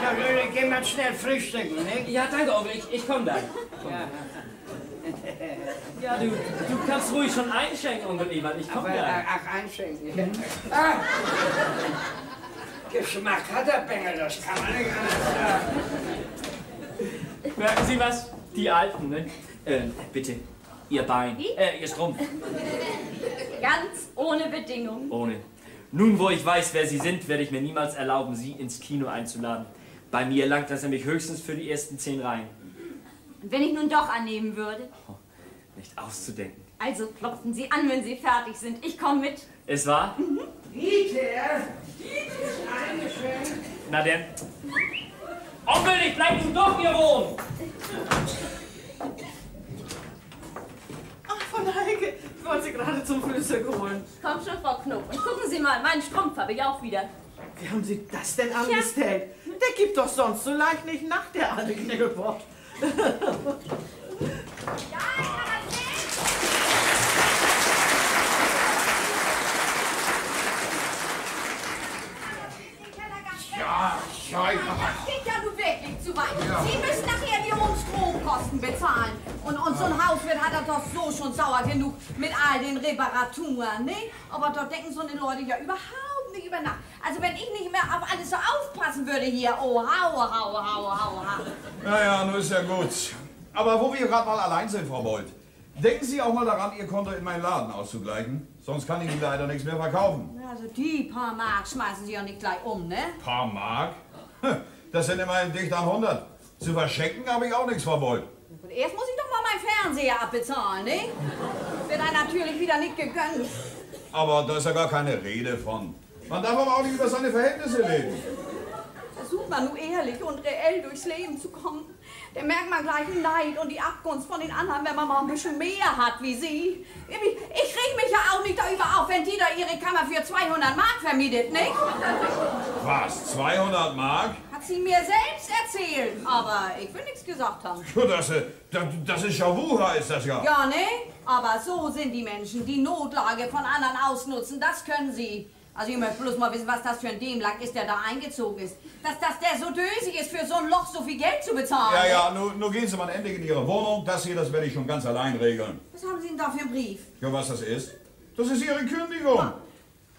Ja, Leute, gehen wir schnell frühstücken, nicht? Ja, danke, Onkel, ich komme dann. Ja. Ja, du kannst ruhig schon einschenken, Onkel Ewald, ich komme Aber, gleich. ach, einschenken. Ah. Geschmack hat der Bengel, das kann man nicht anders sagen. Merken Sie was? Die Alten, ne? Bitte, Ihr Bein. Wie? Ihr Strumpf. Ganz ohne Bedingung. Ohne. Nun, wo ich weiß, wer Sie sind, werde ich mir niemals erlauben, Sie ins Kino einzuladen. Bei mir langt das nämlich höchstens für die ersten 10 Reihen. Und wenn ich nun doch annehmen würde? Oh, nicht auszudenken. Also klopfen Sie an, wenn Sie fertig sind. Ich komme mit. Es war? Dieter! Eingeschenkt! Na denn. Onkel, ich bleib nun doch hier wohnen! Ach, von Heike, ich wollte sie gerade zum Frühstück holen. Komm schon, Frau Knob. Und gucken Sie mal, meinen Strumpf habe ich auch wieder. Wie haben Sie das denn angestellt? Der gibt doch sonst so leicht nicht nach, der alte Kniggelpott. Ja, Das geht ja nun wirklich zu weit. Sie müssen nachher die hohen Stromkosten bezahlen. Und so ein Hauswirt hat er doch so schon sauer genug mit all den Reparaturen, ne? Aber da denken so eine Leute ja überhaupt nicht über nach. Also wenn ich nicht mehr auf alles so aufpassen würde hier, oh, hau. Naja, nun ist ja gut. Aber wo wir gerade mal allein sind, Frau Bold, denken Sie auch mal daran, Ihr Konto in meinen Laden auszugleichen. Sonst kann ich Ihnen leider nichts mehr verkaufen. Also die paar Mark schmeißen Sie ja nicht gleich um, ne? Paar Mark? Das sind immerhin dicht an 100. Zu verschenken habe ich auch nichts, Frau Bold. Und erst muss ich doch mal meinen Fernseher abbezahlen, ne? Wird einem natürlich wieder nicht gegönnt. Aber da ist ja gar keine Rede von. Man darf aber auch nicht über seine Verhältnisse reden. Versucht man nur ehrlich und reell durchs Leben zu kommen, dann merkt man gleich den Neid und die Abgunst von den anderen, wenn man mal ein bisschen mehr hat wie sie. Ich reg mich ja auch nicht darüber auf, wenn die da ihre Kammer für 200 Mark vermietet, nicht? Was? 200 Mark? Hat sie mir selbst erzählt, aber ich will nichts gesagt haben. Das ist ja Wucher, ist das ja. Ja, ne? Aber so sind die Menschen, die Notlage von anderen ausnutzen, das können sie. Also ich möchte bloß mal wissen, was das für ein Dämlack ist, der da eingezogen ist. Dass der so dösig ist, für so ein Loch so viel Geld zu bezahlen. Ja, nur gehen Sie mal endlich in Ihre Wohnung. Das hier, das werde ich schon ganz allein regeln. Was haben Sie denn da für einen Brief? Ja, was das ist? Das ist Ihre Kündigung.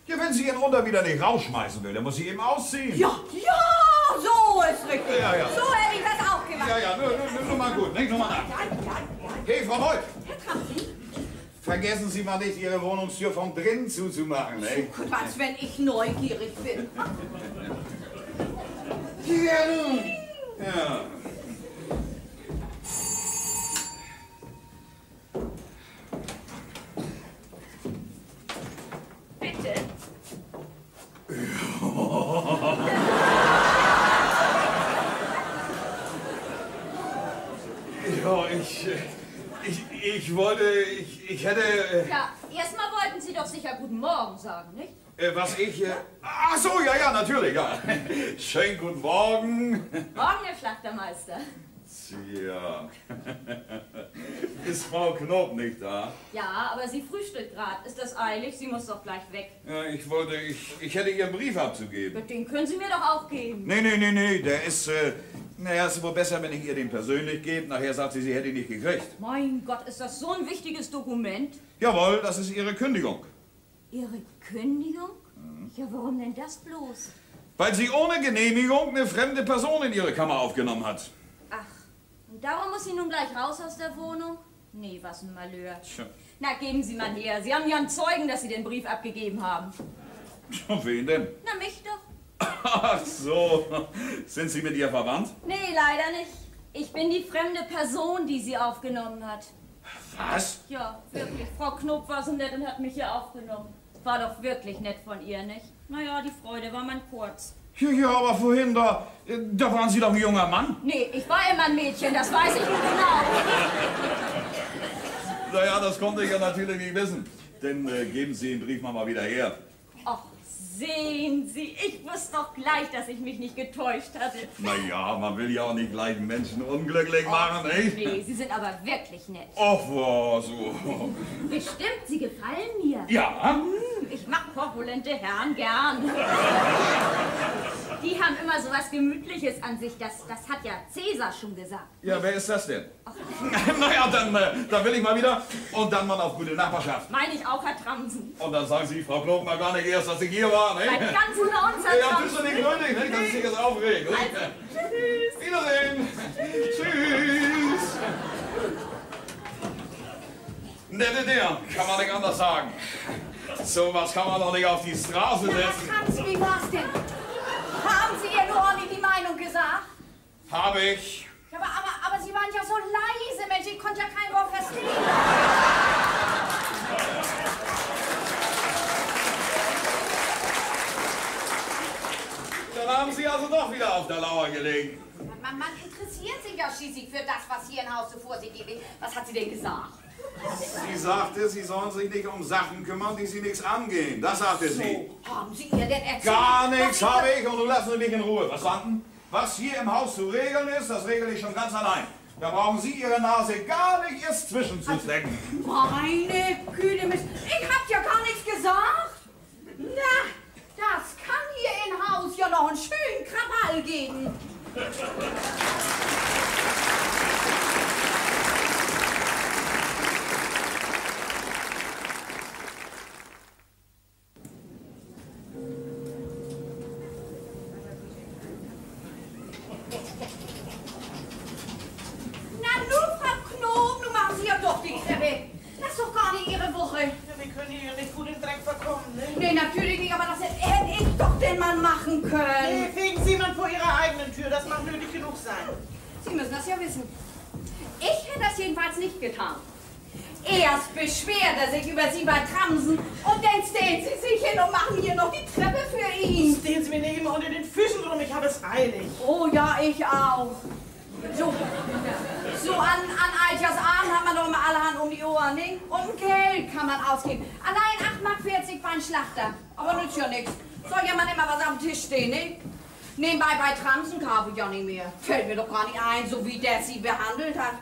Ja, wenn sie ihren Unter wieder nicht rausschmeißen will, dann muss sie eben ausziehen. Ja, so ist richtig. Ja. So hätte ich das auch gemacht. Ja, nur mal gut, nicht? Nur mal nach. Hey, Frau Holt. Herr Tramsi. Vergessen Sie mal nicht, Ihre Wohnungstür von drinnen zuzumachen, ne? Gut, als wenn ich neugierig bin. Ja, nun. Ja. Bitte. Ja, ich hätte... Ja, erstmal wollten Sie doch sicher Guten Morgen sagen, nicht? Ach so, ja, natürlich, ja. Schönen guten Morgen. Morgen, Herr Schlachtermeister. Tja. Ist Frau Knob nicht da? Ja, aber sie frühstückt gerade. Ist das eilig? Sie muss doch gleich weg. Ja, ich hätte Ihren Brief abzugeben. Den können Sie mir doch auch geben. Nee, der ist, ist wohl besser, wenn ich ihr den persönlich gebe. Nachher sagt sie, sie hätte ihn nicht gekriegt. Mein Gott, ist das so ein wichtiges Dokument? Jawohl, das ist Ihre Kündigung. Ihre Kündigung? Ja, warum denn das bloß? Weil sie ohne Genehmigung eine fremde Person in ihre Kammer aufgenommen hat. Ach, und darum muss sie nun gleich raus aus der Wohnung? Nee, was ein Malheur. Tja. Na, geben Sie mal her. Sie haben ja einen Zeugen, dass Sie den Brief abgegeben haben. Wen denn? Na, mich doch. Ach so. Sind Sie mit ihr verwandt? Nee, leider nicht. Ich bin die fremde Person, die sie aufgenommen hat. Was? Ja, wirklich. Frau Knob war so nett und hat mich hier aufgenommen. War doch wirklich nett von ihr, nicht? Naja, die Freude war man kurz. Ja, aber vorhin, da waren Sie doch ein junger Mann. Nee, ich war immer ein Mädchen, das weiß ich nicht genau. Naja, das konnte ich ja natürlich nicht wissen. Denn geben Sie den Brief mal wieder her. Ach, sehen Sie, ich wusste doch gleich, dass ich mich nicht getäuscht hatte. Naja, man will ja auch nicht gleich einen Menschen unglücklich machen, nicht? Nee, Sie sind aber wirklich nett. Ach was, so. Bestimmt, Sie gefallen mir. Ja? Ich mag korpulente Herren gern. Die haben immer so was Gemütliches an sich. Das hat ja Cäsar schon gesagt. Ja, wer ist das denn? Naja, dann will ich mal wieder. Und dann mal auf gute Nachbarschaft. Meine ich auch, Herr Tramsen. Und dann sagen Sie, Frau Knob, mal gar nicht erst, dass ich hier war, ne? Bei ganz unter uns, Herr Ja, Tramsen. tust du nicht nötig, ne? Dass ich dich jetzt aufregen. Also, tschüss. Wiedersehen. Tschüss. Nette der, kann man nicht anders sagen. So was kann man doch nicht auf die Straße Na, setzen. Tramsi, wie war's denn? Haben Sie ihr nur ordentlich die Meinung gesagt? Habe ich. Ja, aber Sie waren ja so leise, Mensch, ich konnte ja kein Wort verstehen. Dann haben Sie also doch wieder auf der Lauer gelegen. Man interessiert sich ja schließlich für das, was hier im Haus so vor sich geht. Was hat sie denn gesagt? Sie sagte, Sie sollen sich nicht um Sachen kümmern, die Sie nichts angehen. Das sagte sie. Haben Sie ihr denn erzählt? Gar nichts was habe ich und du lassen Sie mich in Ruhe. Verstanden? Was hier im Haus zu regeln ist, das regel ich schon ganz allein. Da brauchen Sie Ihre Nase gar nicht erst zwischenzustecken. Meine Güte, Mist. Ich hab ja gar nichts gesagt. Na, das kann hier im Haus ja noch einen schönen Krawall geben. Das ist doch gar nicht Ihre Woche. Ja, wir können hier nicht gut in Dreck verkommen, ne? Nee, natürlich nicht, aber das hätte ich doch den Mann machen können. Nee, fegen Sie man vor Ihrer eigenen Tür, das mag nötig genug sein. Sie müssen das ja wissen. Ich hätte das jedenfalls nicht getan. Erst beschwert er sich über Sie bei Tramsen und dann stellen Sie sich hin und machen hier noch die Treppe für ihn. Stehen Sie mir nicht immer unter den Füßen rum, ich habe es eilig. Oh ja, ich auch. So an Alters Abend hat man doch immer allerhand um die Ohren, ne? Und Geld kann man ausgeben. Allein 8,40 Mark beim Schlachter. Aber nützt ja nichts. Soll ja man immer was am Tisch stehen, ne? Nebenbei bei Tramsen kaufe ich ja nicht mehr. Fällt mir doch gar nicht ein, so wie der sie behandelt hat.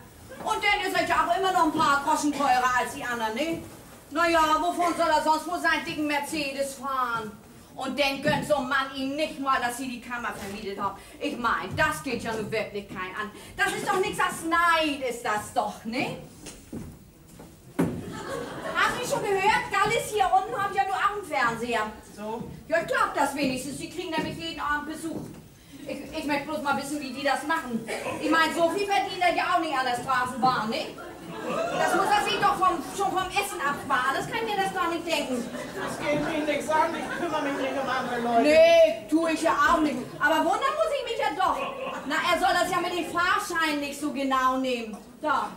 Und dann ist er ja auch immer noch ein paar Groschen teurer als die anderen, ne? Naja, wovon soll er sonst wohl seinen dicken Mercedes fahren? Und dann gönnt so ein Mann ihm nicht mal, dass sie die Kammer vermietet haben. Ich meine, das geht ja nun wirklich kein an. Das ist doch nichts als Neid, ist das doch, ne? Haben Sie schon gehört? Gallis hier unten haben ja nur auch einen Fernseher. So? Ja, ich glaub das wenigstens. Die kriegen nämlich jeden Abend Besuch. Ich möchte bloß mal wissen, wie die das machen. Ich meine, so viel verdient er ja auch nicht an der Straßenbahn, ne? Das muss er sich doch schon vom Essen absparen. Das kann mir das gar nicht denken. Das geht mich nichts an, ich kümmere mich nicht um andere Leute. Nee, tue ich ja auch nicht. Aber wundern muss ich mich ja doch. Na, er soll das ja mit den Fahrscheinen nicht so genau nehmen. Da.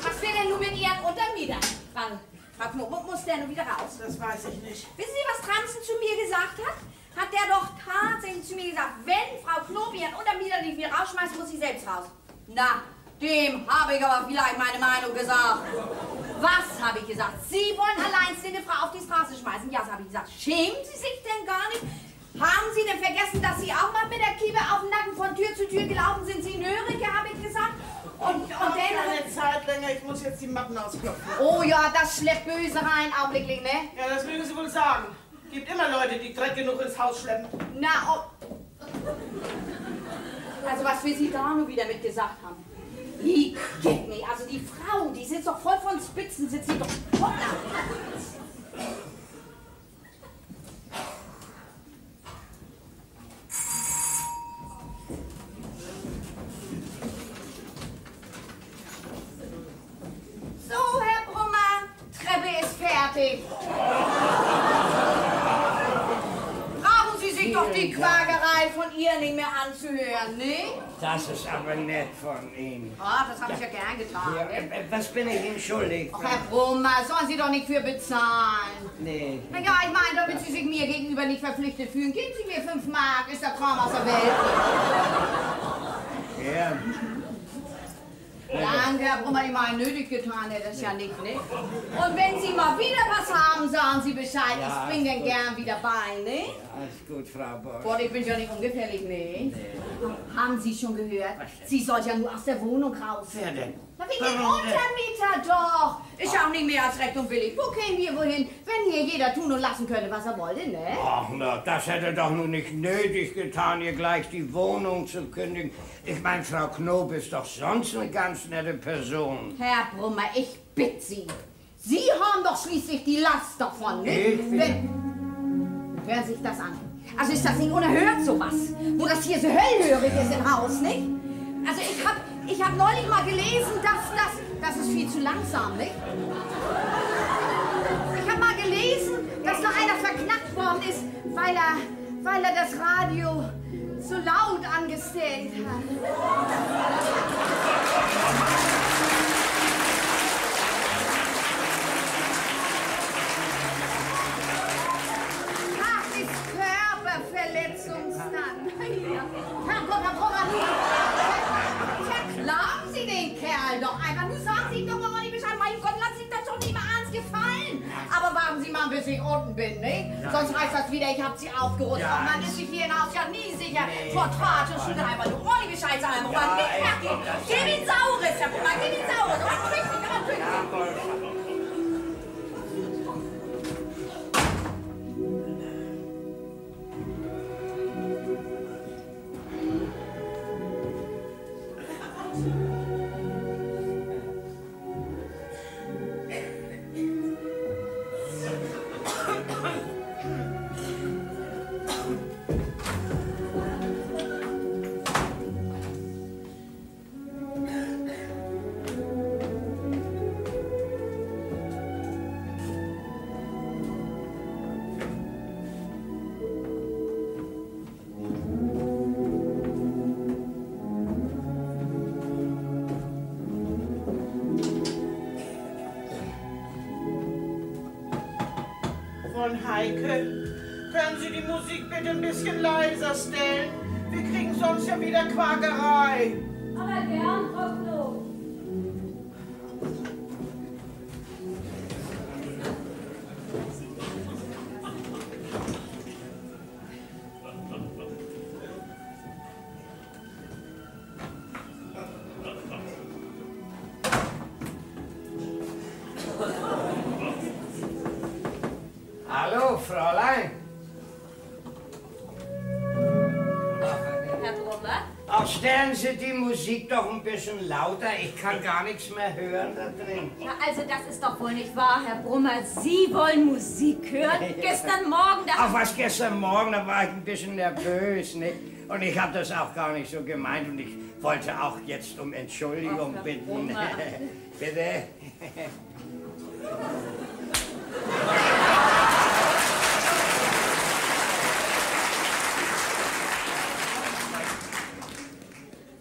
Was will denn nun mit Ihren Untermietern? Frau Knob, muss der nun wieder raus? Das weiß ich nicht. Wissen Sie, was Tramsen zu mir gesagt hat? Hat der doch tatsächlich zu mir gesagt, wenn Frau Knob ihren Untermieter nicht wieder rausschmeißt, muss sie selbst raus. Na, dem habe ich aber vielleicht meine Meinung gesagt. Was habe ich gesagt? Sie wollen alleinstehende Frau auf die Straße schmeißen. Ja, das habe ich gesagt. Schämen Sie sich denn gar nicht? Haben Sie denn vergessen, dass Sie auch mal mit der Kiebe auf dem Nacken von Tür zu Tür gelaufen sind? Sie Nörike, habe ich gesagt. Und dann... Eine Zeit länger, ich muss jetzt die Mappen ausklopfen. Oh ja, das schleppt böse rein, augenblicklich, ne? Ja, das mögen Sie wohl sagen. Gibt immer Leute, die Dreck genug ins Haus schleppen. Na, oh. Also was will Sie da nur wieder mit gesagt haben? Ich geht nicht. Also die Frau, die sitzt doch voll von Spitzen, sitzt sie doch voll da. So, Herr Brummer, Treppe ist fertig. Brauchen Sie sich doch die Quagerei von ihr nicht mehr anzuhören, ne? Das ist aber nett von Ihnen. Ah, das habe ich ja gern getan. Ja, Ne? was bin ich Ihnen schuldig? Ach, Herr Brummer, sollen Sie doch nicht für bezahlen. Nee. Na ja, ich meine, damit Sie sich mir gegenüber nicht verpflichtet fühlen, geben Sie mir 5 Mark, ist der Traum aus der Welt. Ja. Danke, Herr Brummer, ich meine, nötig getan hätte das ja nicht, ne? Und wenn Sie mal wieder was haben, sagen Sie Bescheid, Ja, ich bring den gut. gern wieder bei, ne? Alles gut, Frau Bosch. Gott, ich bin ja nicht ungefährlich, ne? Haben Sie schon gehört? Sie soll ja nur aus der Wohnung raus. Wer denn? Na, wegen dem Warum denn? Untermieter doch. Ist ja auch nicht mehr als recht und billig. Wo kämen wir wohin, wenn hier jeder tun und lassen könnte, was er wollte, ne? Ach, na, das hätte doch nun nicht nötig getan, ihr gleich die Wohnung zu kündigen. Ich meine, Frau Knob ist doch sonst eine ganz nette Person. Herr Brummer, ich bitte Sie. Sie haben doch schließlich die Last davon, ne? Ich? Hören Sie sich das an. Also ist das nicht unerhört, sowas? Wo das hier so hellhörig ist im Haus, nicht? Also ich hab neulich mal gelesen, das ist viel zu langsam, nicht? Ich habe mal gelesen, dass da einer verknackt worden ist, weil er das Radio so laut angestellt hat. Das ist Körperverletzungsstand. Herr Gott, Herr Brummer, verklagen Sie den Kerl doch einfach. Nun sagen Sie ihm doch mal nicht Bescheid. Mein Gott, lass sich das doch nicht mal ans gefallen. Aber warten Sie mal, bis ich unten bin, ne? Sonst heißt das wieder, ich hab Sie aufgerutscht. Ja. Und man ist sich hier im Haus ja nie sicher. Vor Trat und Schüler einmal. Du wollen nicht Bescheid sagen, Herr Brummer. Nicht fertig. Gib ihn Saures, Herr Brummer, gib ihn Saures. Aber tüchtig, aber tüchtig. Fräulein Heike, können Sie die Musik bitte ein bisschen leiser stellen? Wir kriegen sonst ja wieder Quakerei. Aber gern, Frau Knob. Hallo, Fräulein. Herr Brummer? Ach, stellen Sie die Musik doch ein bisschen lauter. Ich kann gar nichts mehr hören da drin. Ja, also das ist doch wohl nicht wahr, Herr Brummer. Sie wollen Musik hören? Gestern Morgen, da... Ach, was gestern Morgen, da war ich ein bisschen nervös, ne? Und ich habe das auch gar nicht so gemeint und ich wollte auch jetzt um Entschuldigung Herr bitten. Brummer. Bitte.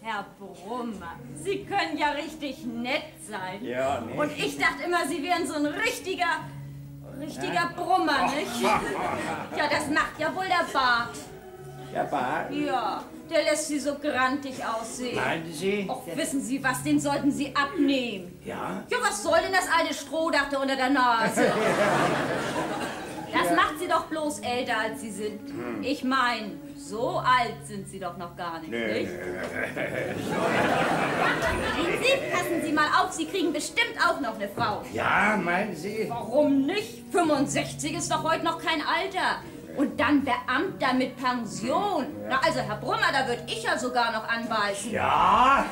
Herr Brummer, Sie können ja richtig nett sein. Ja, ne? Und ich dachte immer, Sie wären so ein richtiger Brummer, nicht? Ja, das macht ja wohl der Bart. Ja, Bart? Ja, der lässt Sie so grantig aussehen. Meinen Sie? Och, wissen Sie was, den sollten Sie abnehmen. Ja? Ja, was soll denn das alte Strohdach da unter der Nase? Das macht Sie doch bloß älter, als Sie sind. Ich meine, so alt sind Sie doch noch gar nicht, nicht? Sie, passen Sie mal auf, Sie kriegen bestimmt auch noch eine Frau. Ja, meinen Sie? Warum nicht? 65 ist doch heute noch kein Alter. Und dann Beamter mit Pension. Na, also, Herr Brummer, da würde ich ja sogar noch anbeißen. Ja?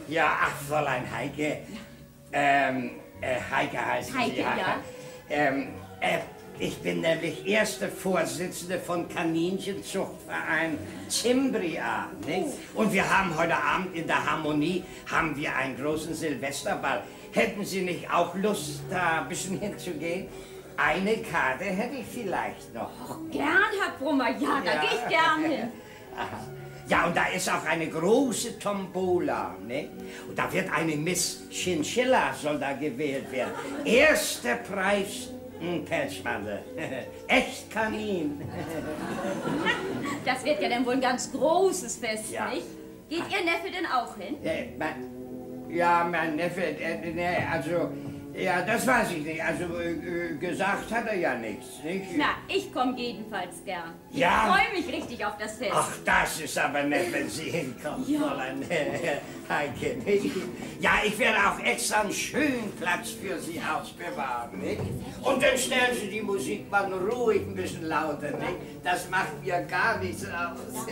Ja, ach, Fräulein Heike. Heike heißt Heike, sie. ja. Ich bin nämlich erste Vorsitzende von Kaninchenzuchtverein Zimbria. Nicht? Und wir haben heute Abend in der Harmonie haben wir einen großen Silvesterball. Hätten Sie nicht auch Lust, da ein bisschen hinzugehen? Eine Karte hätte ich vielleicht noch. Och, gern, Herr Brummer, ja, da gehe ich gern hin. Aha. Ja, und da ist auch eine große Tombola, ne? Und da wird eine Miss Chinchilla, soll da gewählt werden. Erster Preis, ein Pelzmantel. Echt Kanin. Das wird ja dann wohl ein ganz großes Fest, Ja. nicht? Geht Ihr Neffe denn auch hin? Mein Neffe, ne, also, ja, das weiß ich nicht. Also, gesagt hat er ja nichts, nicht? Na, ich komme jedenfalls gern. Ja. Ich freue mich richtig auf das Fest. Ach, das ist aber nett, wenn Sie hinkommen, Fräulein Heike. Nicht? Ja, ich werde auch extra einen schönen Platz für Sie ausbewahren. Nicht? Und dann stellen Sie die Musik mal ruhig ein bisschen lauter. Nicht? Das macht mir gar nichts aus.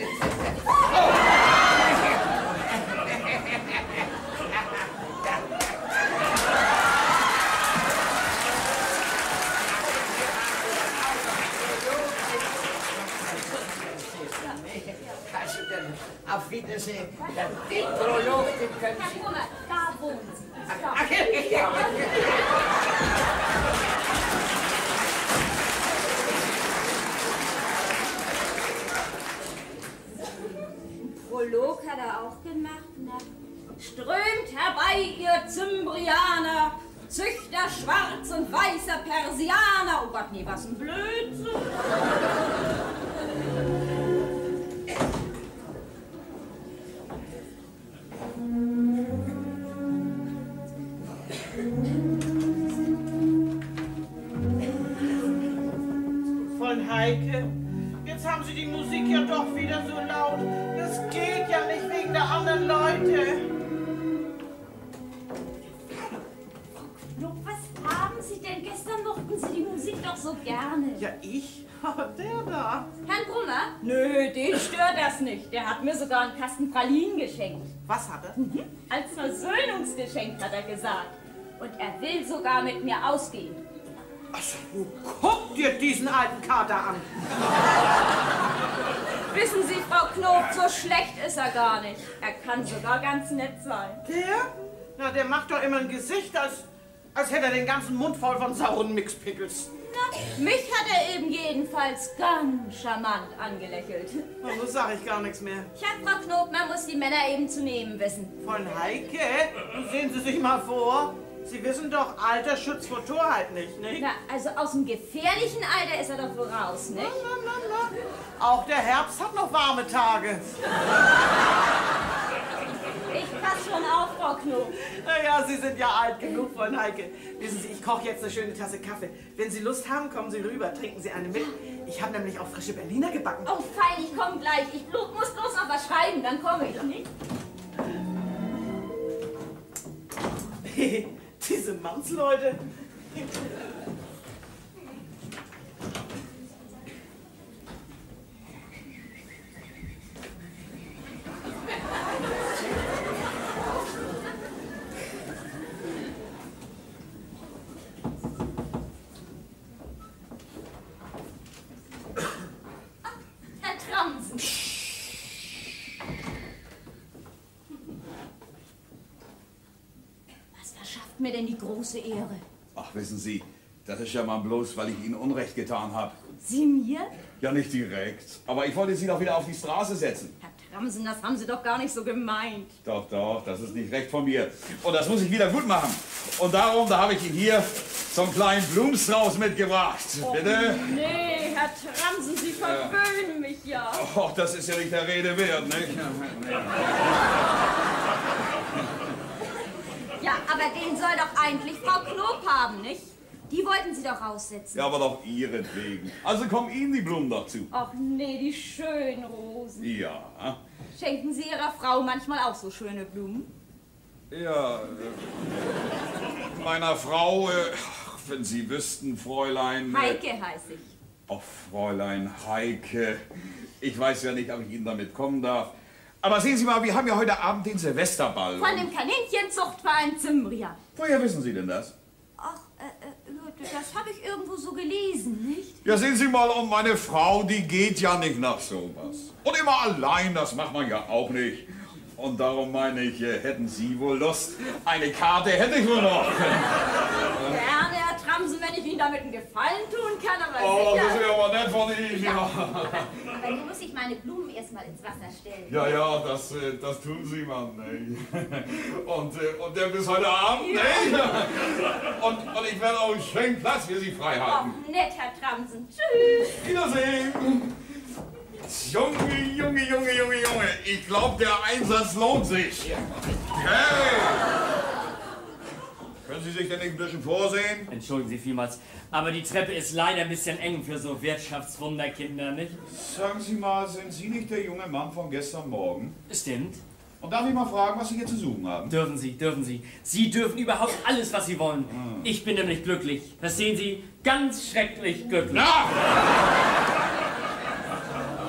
Also dann auf Wiedersehen. Den Prolog, den können Herr Sie... Brummer, da wohnen Sie. Da. Ach, ja. Prolog hat er auch gemacht, ne? Strömt herbei, ihr Zimbrianer, Züchter schwarz und weißer Persianer. Oh Gott, nee, was ein Blödsinn. Fräulein Heike, jetzt haben Sie die Musik ja doch wieder so laut. Das geht ja nicht wegen der anderen Leute. Knob, was haben Sie denn? Gestern mochten Sie die Musik doch so gerne. Ja, ich? Der da. Herrn Brummer? Nö, den stört das nicht. Der hat mir sogar einen Kasten Pralinen geschenkt. Was hat er? Als Versöhnungsgeschenk, hat er gesagt. Und er will sogar mit mir ausgehen. Also, guck dir diesen alten Kater an. Wissen Sie, Frau Knob, so schlecht ist er gar nicht. Er kann sogar ganz nett sein. Der? Na, der macht doch immer ein Gesicht, als hätte er den ganzen Mund voll von sauren Mixpickles. Na, mich hat er eben jedenfalls ganz charmant angelächelt. Na, nun sag ich gar nichts mehr. Tja, Frau Knob, man muss die Männer eben zu nehmen wissen. Von Heike? Nun sehen Sie sich mal vor. Sie wissen doch, Alter schützt vor Torheit nicht, nicht? Na, also aus dem gefährlichen Alter ist er doch wohl raus, nicht? Na. Auch der Herbst hat noch warme Tage. Ich pass schon auf, Frau Knob. Naja, Sie sind ja alt genug, Frau Heike. Wissen Sie, ich koche jetzt eine schöne Tasse Kaffee. Wenn Sie Lust haben, kommen Sie rüber, trinken Sie eine mit. Ich habe nämlich auch frische Berliner gebacken. Oh, fein, ich komme gleich. Ich muss bloß noch was schreiben, dann komme ich, nicht? Diese Mannsleute. Herr Tramsen. Was verschafft mir denn die große Ehre? Ach, wissen Sie, das ist ja mal bloß, weil ich Ihnen Unrecht getan habe. Sie mir? Ja, nicht direkt. Aber ich wollte Sie doch wieder auf die Straße setzen. Herr Tramsen, das haben Sie doch gar nicht so gemeint. Doch, das ist nicht recht von mir. Und das muss ich wieder gut machen. Und darum, da habe ich Ihnen hier so einen kleinen Blumenstrauß mitgebracht. Oh, Bitte? Nee, Herr Tramsen, Sie verwöhnen mich ja. Och, das ist ja nicht der Rede wert, nicht? Ja, aber den soll doch eigentlich Frau Knob haben, nicht? Die wollten Sie doch raussetzen. Ja, aber doch Ihretwegen. Also kommen Ihnen die Blumen doch zu. Ach nee, die schönen Rosen. Ja. Schenken Sie Ihrer Frau manchmal auch so schöne Blumen? Ja, meiner Frau, wenn Sie wüssten, Fräulein... Heike heiße ich. Oh, Fräulein Heike. Ich weiß ja nicht, ob ich Ihnen damit kommen darf. Aber sehen Sie mal, wir haben ja heute Abend den Silvesterball. Von dem Kaninchenzuchtverein Zimbria. Woher wissen Sie denn das? Ach, das habe ich irgendwo so gelesen, nicht? Ja, sehen Sie mal, und meine Frau, die geht ja nicht nach sowas. Und immer allein, das macht man ja auch nicht. Und darum meine ich, hätten Sie wohl Lust? Eine Karte hätte ich wohl noch. Gerne, Herr Tramsen, wenn ich Ihnen damit einen Gefallen tun kann, aber Oh, sicher. das ist ja aber nett von Ihnen. Ja, Aber nun muss ich meine Blumen erstmal ins Wasser stellen. ja, das tun Sie, Mann. Ne? Und der bis heute Abend, ne? Und ich werde auch einen schönen Platz für Sie frei halten. Oh, nett, Herr Tramsen. Tschüss. Wiedersehen. Junge. Ich glaube, der Einsatz lohnt sich. Hey! Können Sie sich denn nicht ein bisschen vorsehen? Entschuldigen Sie vielmals, aber die Treppe ist leider ein bisschen eng für so Wirtschaftswunderkinder, nicht? Sagen Sie mal, sind Sie nicht der junge Mann von gestern Morgen? Stimmt. Und darf ich mal fragen, was Sie hier zu suchen haben? Dürfen Sie. Sie dürfen überhaupt alles, was Sie wollen. Ich bin nämlich glücklich. Das sehen Sie, ganz schrecklich glücklich. Na!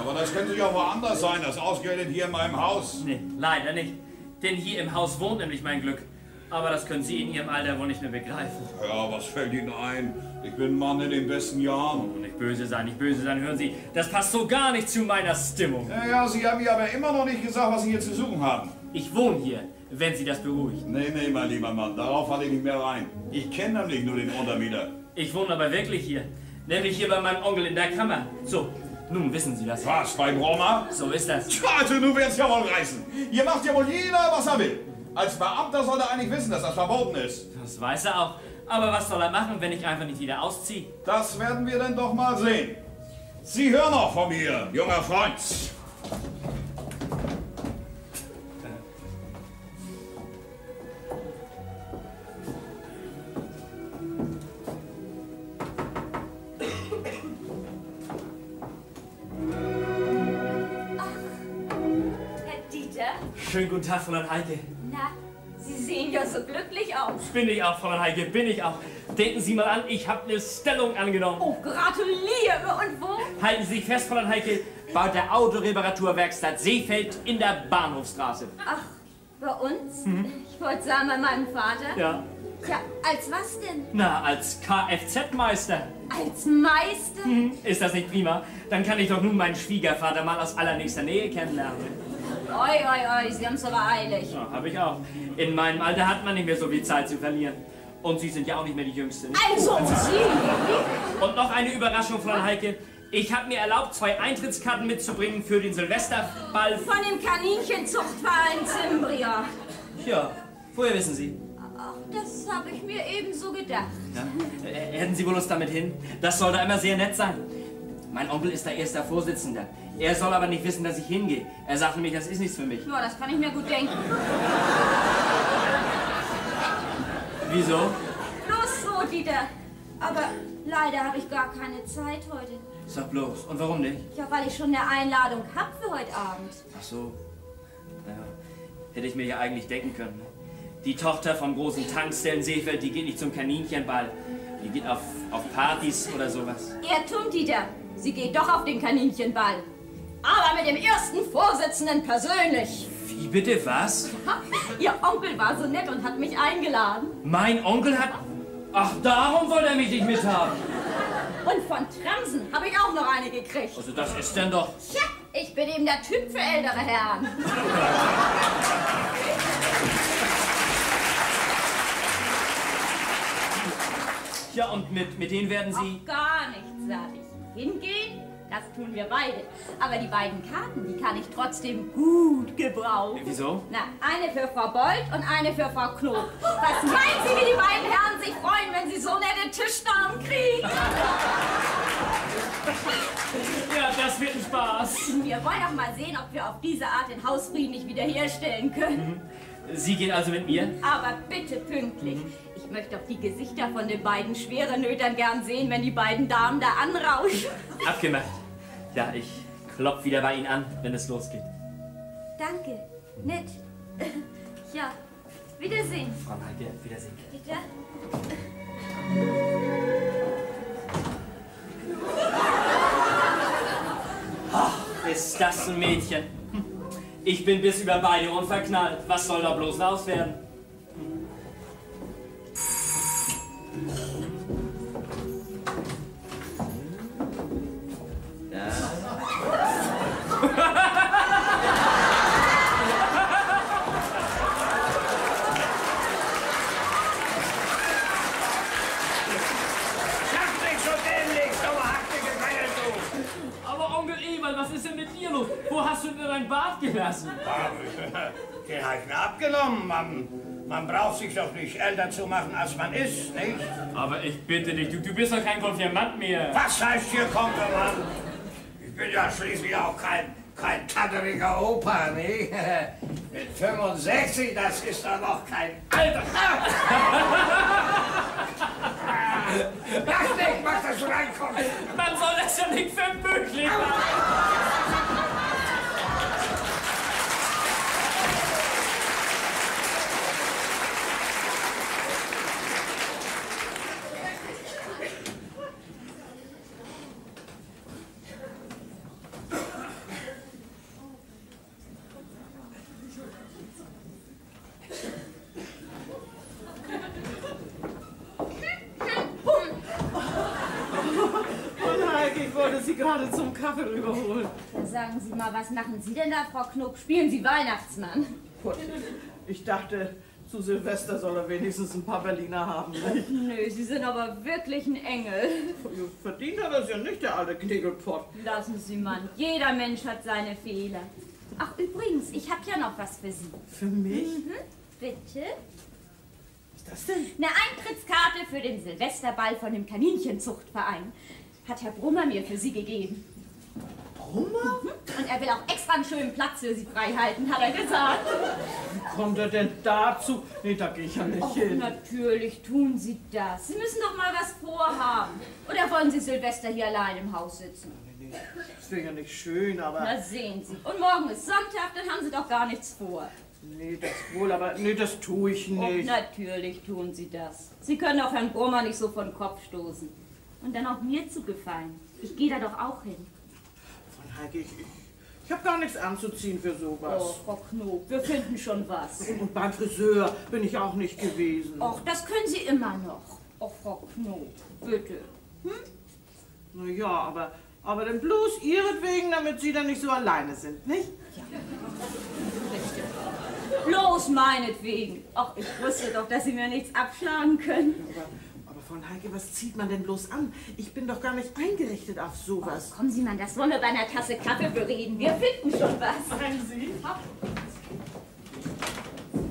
Aber das könnte ja woanders sein, das ausgerechnet hier in meinem Haus. Nee, leider nicht. Denn hier im Haus wohnt nämlich mein Glück. Aber das können Sie in Ihrem Alter wohl nicht mehr begreifen. Ja, was fällt Ihnen ein? Ich bin ein Mann in den besten Jahren. Oh, nicht böse sein. Hören Sie, das passt so gar nicht zu meiner Stimmung. Ja, Sie haben mir aber immer noch nicht gesagt, was Sie hier zu suchen haben. Ich wohne hier, wenn Sie das beruhigt. Nee, mein lieber Mann, darauf falle ich nicht mehr rein. Ich kenne nämlich nur den Untermieter. Ich wohne aber wirklich hier. Nämlich hier bei meinem Onkel in der Kammer. So, nun wissen Sie das. Was, bei Brommer? So ist das. Tja, also nun wird's ja wohl reißen. Hier macht ja wohl jeder, was er will. Als Beamter soll er eigentlich wissen, dass das verboten ist. Das weiß er auch. Aber was soll er machen, wenn ich einfach nicht wieder ausziehe? Das werden wir dann doch mal sehen. Sie hören noch von mir, junger Freund. Herr Dieter, Schönen guten Tag, Fräulein Heike. na, Sie sehen ja so glücklich aus. Bin ich auch, Fräulein Heike, bin ich auch. Denken Sie mal an, ich habe eine Stellung angenommen. Oh, gratuliere. Und wo? Halten Sie sich fest, Fräulein Heike, bei der Autoreparaturwerkstatt Seefeld in der Bahnhofstraße. Ach, bei uns? Ich wollte sagen, bei meinem Vater. Ja. Tja, als was denn? Na, als Kfz-Meister. Als Meister? Ist das nicht prima? Dann kann ich doch nun meinen Schwiegervater mal aus allernächster Nähe kennenlernen. Oi, Sie haben's aber eilig. Ja, habe ich auch. In meinem Alter hat man nicht mehr so viel Zeit zu verlieren. Und Sie sind ja auch nicht mehr die Jüngste. Nicht? Also, Sie? Und noch eine Überraschung, Fräulein Heike. Ich habe mir erlaubt, 2 Eintrittskarten mitzubringen für den Silvesterball. Von dem Kaninchenzuchtverein Zimbria. Ja, woher wissen Sie? Ach, das habe ich mir ebenso gedacht. Ja? Hätten Sie wohl Lust damit hin? Das soll da immer sehr nett sein. Mein Onkel ist der erste Vorsitzende. Er soll aber nicht wissen, dass ich hingehe. Er sagt nämlich, das ist nichts für mich. Ja, das kann ich mir gut denken. Wieso? Bloß so, Dieter. Aber leider habe ich gar keine Zeit heute. Sag bloß. Und warum nicht? Ja, weil ich schon eine Einladung habe für heute Abend. Ach so. Naja, hätte ich mir ja eigentlich denken können. Die Tochter vom großen Tankstellen Seefeld, die geht nicht zum Kaninchenball. Die geht auf Partys oder sowas. Irrtum, Dieter. Sie geht doch auf den Kaninchenball. Aber mit dem ersten Vorsitzenden persönlich. Wie bitte, was? Ihr Onkel war so nett und hat mich eingeladen. Mein Onkel hat... Ach, darum wollte er mich nicht mithaben. Und von Tramsen habe ich auch noch eine gekriegt. Also das ist denn doch... Tja, ich bin eben der Typ für ältere Herren. Ja, und mit denen werden Sie... Ach, gar nichts, sag ich. Hingehen, das tun wir beide. Aber die beiden Karten, die kann ich trotzdem gut gebrauchen. Wieso? Na, eine für Frau Bold und eine für Frau Knob. Was meinen Sie, wie die beiden Herren sich freuen, wenn sie so nette Tischdamen kriegen? Ja, das wird ein Spaß. Wir wollen doch mal sehen, ob wir auf diese Art den Hausfrieden nicht wiederherstellen können. Sie gehen also mit mir? Aber bitte pünktlich. Ich möchte auch die Gesichter von den beiden Schwerenötern gern sehen, wenn die beiden Damen da anrauschen. Abgemacht. Ja, ich klopf wieder bei Ihnen an, wenn es losgeht. Danke. Nett. Ja, Wiedersehen. Frau Neige, Wiedersehen. Bitte? Ach, ist das ein Mädchen. Ich bin bis über beide Ohren verknallt. Was soll da bloß raus werden? Was ist denn mit dir los? Wo hast du denn dein Bart gelassen? Den habe ich mir abgenommen. Man braucht sich doch nicht älter zu machen, als man ist, nicht? Aber ich bitte dich, du bist doch kein Konfirmand mehr. Was heißt hier Konfirmand? Ich bin ja schließlich auch kein tatteriger Opa, nicht? Mit 65, das ist doch noch kein Alter. Lass nicht, mach, dass du reinkommst. Man soll das ja nicht für möglich machen. Gerade zum Kaffee rüberholen. Sagen Sie mal, was machen Sie denn da, Frau Knob? Spielen Sie Weihnachtsmann? Gut. Ich dachte, zu Silvester soll er wenigstens ein paar Berliner haben. Nicht? Nö, Sie sind aber wirklich ein Engel. Verdient er das ja nicht, der alte Knickelpott. Lassen Sie, Mann. Jeder Mensch hat seine Fehler. Ach, übrigens, ich habe ja noch was für Sie. Für mich? Mhm. Bitte? Was ist das denn? Eine Eintrittskarte für den Silvesterball von dem Kaninchenzuchtverein. Hat Herr Brummer mir für Sie gegeben. Brummer? Mhm. Und er will auch extra einen schönen Platz für Sie frei halten, hat er gesagt. Wie kommt er denn dazu? Nee, da gehe ich ja nicht hin. Natürlich tun Sie das. Sie müssen doch mal was vorhaben. Oder wollen Sie Silvester hier allein im Haus sitzen? Nee, das wäre ja nicht schön, aber... Na sehen Sie. Und morgen ist Sonntag, dann haben Sie doch gar nichts vor. Nee, das wohl, aber nee, das tue ich nicht. Und natürlich tun Sie das. Sie können auch Herrn Brummer nicht so vor den Kopf stoßen. Und dann auch mir zu gefallen. Ich gehe da doch auch hin. Von Heike, ich habe gar nichts anzuziehen für sowas. Oh, Frau Knob, wir finden schon was. Und beim Friseur bin ich auch nicht gewesen. Och, das können Sie immer noch. Och, Frau Knob, bitte. Hm? Na ja, aber dann bloß ihretwegen, damit Sie dann nicht so alleine sind, nicht? Ja, richtig. Bloß meinetwegen. Och, ich wusste doch, dass Sie mir nichts abschlagen können. Aber von Heike, was zieht man denn bloß an? Ich bin doch gar nicht eingerichtet auf sowas. Oh, kommen Sie mal, das wollen wir bei einer Tasse Kaffee bereden. Wir finden schon was. Meinen Sie?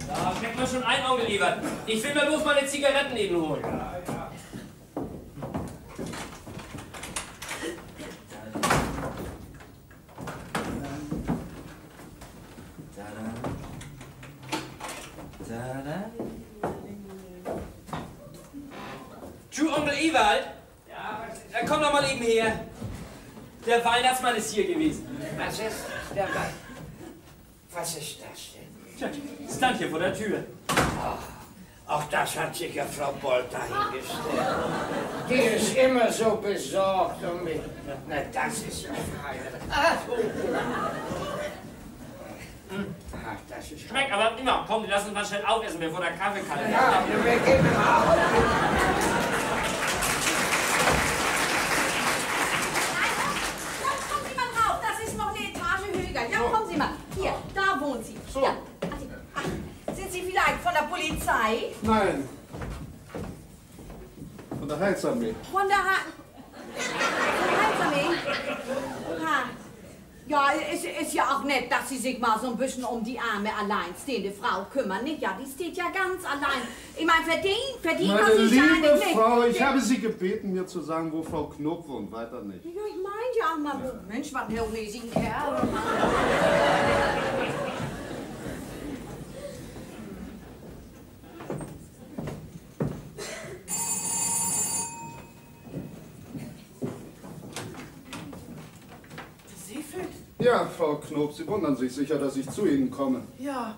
Da steckt man schon ein, Onkel Ewald. Ich will mir bloß meine Zigaretten eben holen. Ja. Tschu, Onkel Ewald? Ja, Dann komm doch mal eben her. Der Weihnachtsmann ist hier gewesen. was ist der Wein? Was ist das denn? Tja, stand hier vor der Tür. Auch das hat sicher Frau Boll dahingestellt. Die ist immer so besorgt um mich. Na, das ist ja fein. Ach, das ist Schmeckt aber immer. Komm, lass uns mal schnell aufessen, bevor der Kaffee kalt ist. Ja, wir gehen raus. Kommen Sie mal rauf, das ist noch eine Etage höher. Ja, kommen Sie mal. Hier, da wohnen Sie. So. Ja. Ach, sind Sie vielleicht von der Polizei? Nein. Von der Heilsarmee. Von der Heilsarmee? Oha. Ja, es ist ja auch nett, dass Sie sich mal so ein bisschen um die arme, alleinstehende Frau kümmern, nicht? Ja, die steht ja ganz allein. Ich meine, verdient Meine hat sie ja liebe eigentlich Frau, nicht. ich habe Sie gebeten, mir zu sagen, wo Frau Knob wohnt. Weiter nicht. Ja, ich meine ja auch mal, Mensch, was ein riesigen Kerl. Seefeld? Ja, Frau Knob, Sie wundern sich sicher, dass ich zu Ihnen komme. Ja.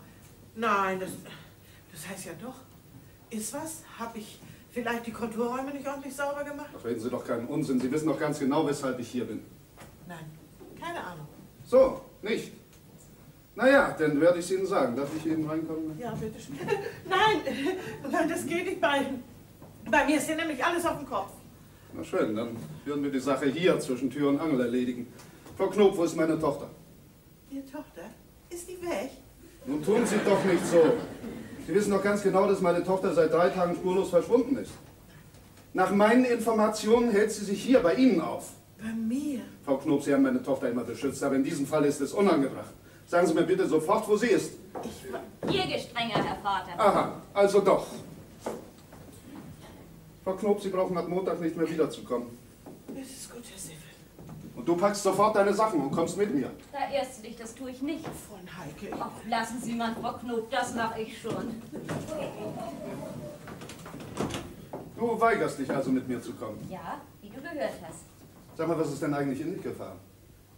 Nein, das heißt ja doch. Ist was? Hab ich vielleicht die Konturräume nicht ordentlich sauber gemacht? Ach, reden Sie doch keinen Unsinn. Sie wissen doch ganz genau, weshalb ich hier bin. Nein, keine Ahnung. So, nicht? Naja, dann werde ich es Ihnen sagen. Darf ich Ihnen reinkommen? Ja, bitteschön. Nein, das geht nicht bei mir ist hier nämlich alles auf dem Kopf. Na schön, dann würden wir die Sache hier zwischen Tür und Angel erledigen. Frau Knob, wo ist meine Tochter? Ihre Tochter? Ist die weg? Nun tun Sie doch nicht so. Sie wissen doch ganz genau, dass meine Tochter seit 3 Tagen spurlos verschwunden ist. Nach meinen Informationen hält sie sich hier bei Ihnen auf. Bei mir? Frau Knob, Sie haben meine Tochter immer beschützt, aber in diesem Fall ist es unangebracht. Sagen Sie mir bitte sofort, wo sie ist. Hier gestrenger, Herr Vater. Aha, also doch. Frau Knob, Sie brauchen ab Montag nicht mehr wiederzukommen. Das ist gut, Herr Seefeld. Und du packst sofort deine Sachen und kommst mit mir. Da irrst du dich, das tue ich nicht. Von Heike. Ach, lassen Sie mal, Frau Knob, das mache ich schon. Du weigerst dich also mit mir zu kommen. Ja, wie du gehört hast. Sag mal, was ist denn eigentlich in dich gefahren?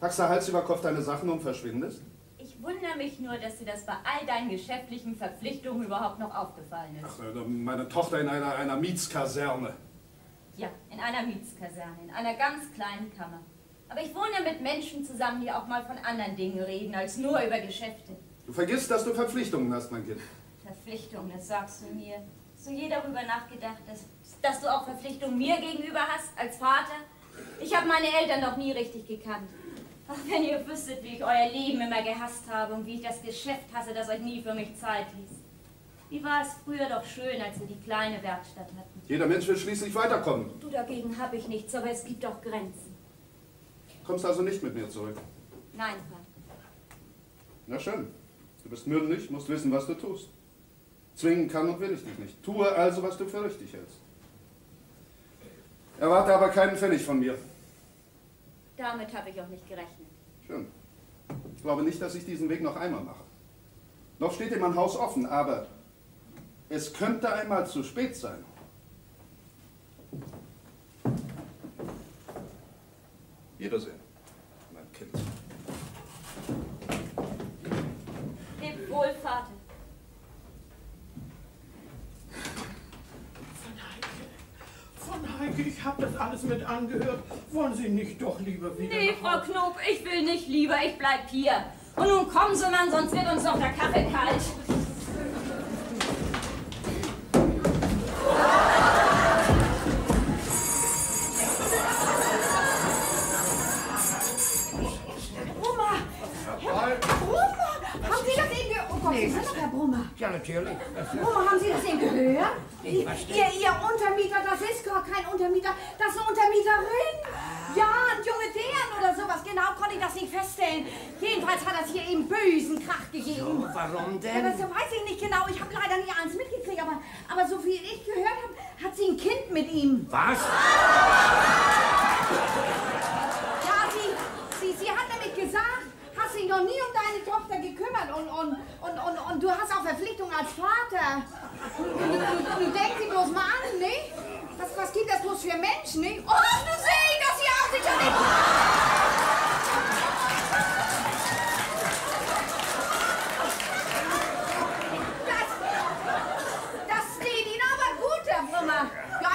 Packst du Hals über Kopf deine Sachen und verschwindest? Ich wundere mich nur, dass dir das bei all deinen geschäftlichen Verpflichtungen überhaupt noch aufgefallen ist. Ach, meine Tochter in einer Mietskaserne. Ja, in einer Mietskaserne, in einer ganz kleinen Kammer. Aber ich wohne mit Menschen zusammen, die auch mal von anderen Dingen reden, als nur über Geschäfte. Du vergisst, dass du Verpflichtungen hast, mein Kind. Verpflichtungen, das sagst du mir. Hast du je darüber nachgedacht, dass du auch Verpflichtungen mir gegenüber hast, als Vater? Ich habe meine Eltern noch nie richtig gekannt. Ach, wenn ihr wüsstet, wie ich euer Leben immer gehasst habe und wie ich das Geschäft hasse, das euch nie für mich Zeit ließ. Wie war es früher doch schön, als wir die kleine Werkstatt hatten. Jeder Mensch will schließlich weiterkommen. Du dagegen habe ich nichts, aber es gibt auch Grenzen. Kommst also nicht mit mir zurück. Nein, Vater. Na schön. Du bist mündig, musst wissen, was du tust. Zwingen kann und will ich dich nicht. Tue also, was du für richtig hältst. Erwarte aber keinen Pfennig von mir. Damit habe ich auch nicht gerechnet. Schön. Ich glaube nicht, dass ich diesen Weg noch einmal mache. Noch steht dir mein Haus offen, aber es könnte einmal zu spät sein. Wiedersehen, mein Kind. Leb wohl, Vater. Von Heike, ich habe das alles mit angehört. Wollen Sie nicht doch lieber wieder Nee, nach Frau Hause? Knob, ich will nicht lieber, ich bleib hier. Und nun kommen Sie, Mann, sonst wird uns noch der Kaffee kalt. Haben Sie das eben gehört? Oh Gott, Sie sind doch Herr Brummer. Ja, natürlich. Brummer, haben Sie das eben gehört? Ich verstehe. Ihr Untermieter, das ist gar kein Untermieter, das ist eine Untermieterin. Ja, ein junge Deren oder sowas. genau konnte ich das nicht feststellen. Jedenfalls hat es hier eben bösen Krach gegeben. So, warum Ja, denn? das weiß ich nicht genau. Ich habe leider nicht eins mitgekriegt, aber so viel ich gehört habe, hat sie ein Kind mit ihm. Was? Ja, sie hat nämlich gesagt, hast dich noch nie um deine Tochter gekümmert und du hast auch Verpflichtung als Vater. Du denk sie bloß mal an, nicht? Was gibt das bloß für Menschen, nicht? Oh, du siehst, dass sie auf sich nicht... Das steht Ihnen aber gut, Herr Brummer. Ja,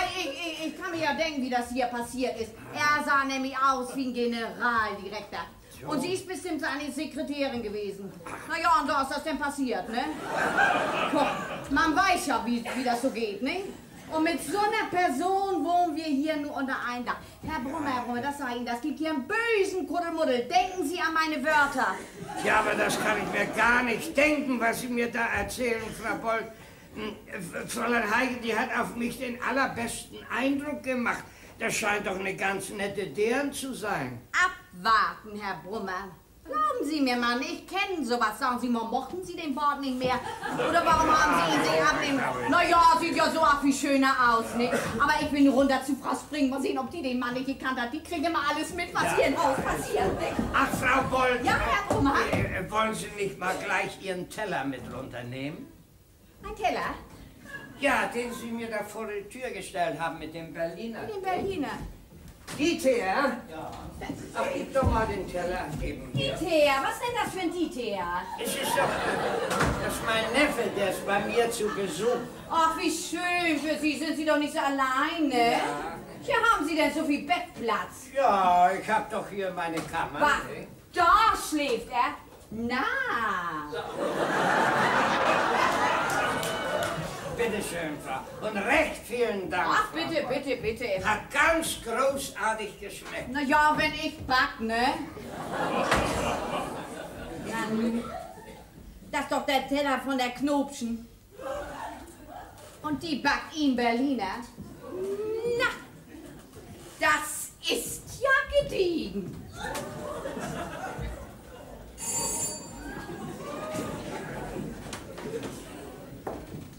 ich kann mir ja denken, wie das hier passiert ist. Er sah nämlich aus wie ein Generaldirektor. Und sie ist bestimmt seine Sekretärin gewesen. Na ja, und so ist das denn passiert, ne? Guck, man weiß ja, wie das so geht, ne? Und mit so einer Person wohnen wir hier nur unter einem Dach. Herr Brummer, das sag ich Ihnen, das gibt hier einen bösen Kuddelmuddel. Denken Sie an meine Wörter. Ja, aber das kann ich mir gar nicht denken, was Sie mir da erzählen, Frau Boll. Fräulein Heike, die hat auf mich den allerbesten Eindruck gemacht. Das scheint doch eine ganz nette Deren zu sein. Abwarten, Herr Brummer. Glauben Sie mir, Mann, ich kenne sowas. Sagen Sie mal, mochten Sie den Bord nicht mehr? Oder warum haben Sie ihn sich abnehmen? Na ja, sieht ja so auch viel schöner aus, ne? Aber ich will nur runter zu Frau Spring, mal sehen, ob die den Mann nicht gekannt hat. Die kriegt immer alles mit, was hier im Haus passiert, ne? Ach, Frau Boll. Ja, Herr Brummer. Wollen Sie nicht mal gleich Ihren Teller mit runternehmen? Ein Teller? Ja, den Sie mir da vor die Tür gestellt haben mit dem Berliner. Den Berliner. Dieter? Ja. Ach, gib doch mal den Teller eben hier. Dieter, was denn das für ein Dieter? Es ist doch, das ist mein Neffe, der ist bei mir zu Besuch. Ach, wie schön für Sie. Sind Sie doch nicht so alleine? Ja. Hier haben Sie denn so viel Bettplatz. Ja, ich hab doch hier meine Kammer. Was? Da schläft er? Na. Bitte schön, Frau. Und recht vielen Dank. Ach, Frau bitte, Boll. bitte, bitte. Hat ganz großartig geschmeckt. Na ja, wenn ich back, ne? Na, nun. Das ist doch der Teller von der Knopschen. Und die backt ihn Berliner. Na, das ist ja gediegen.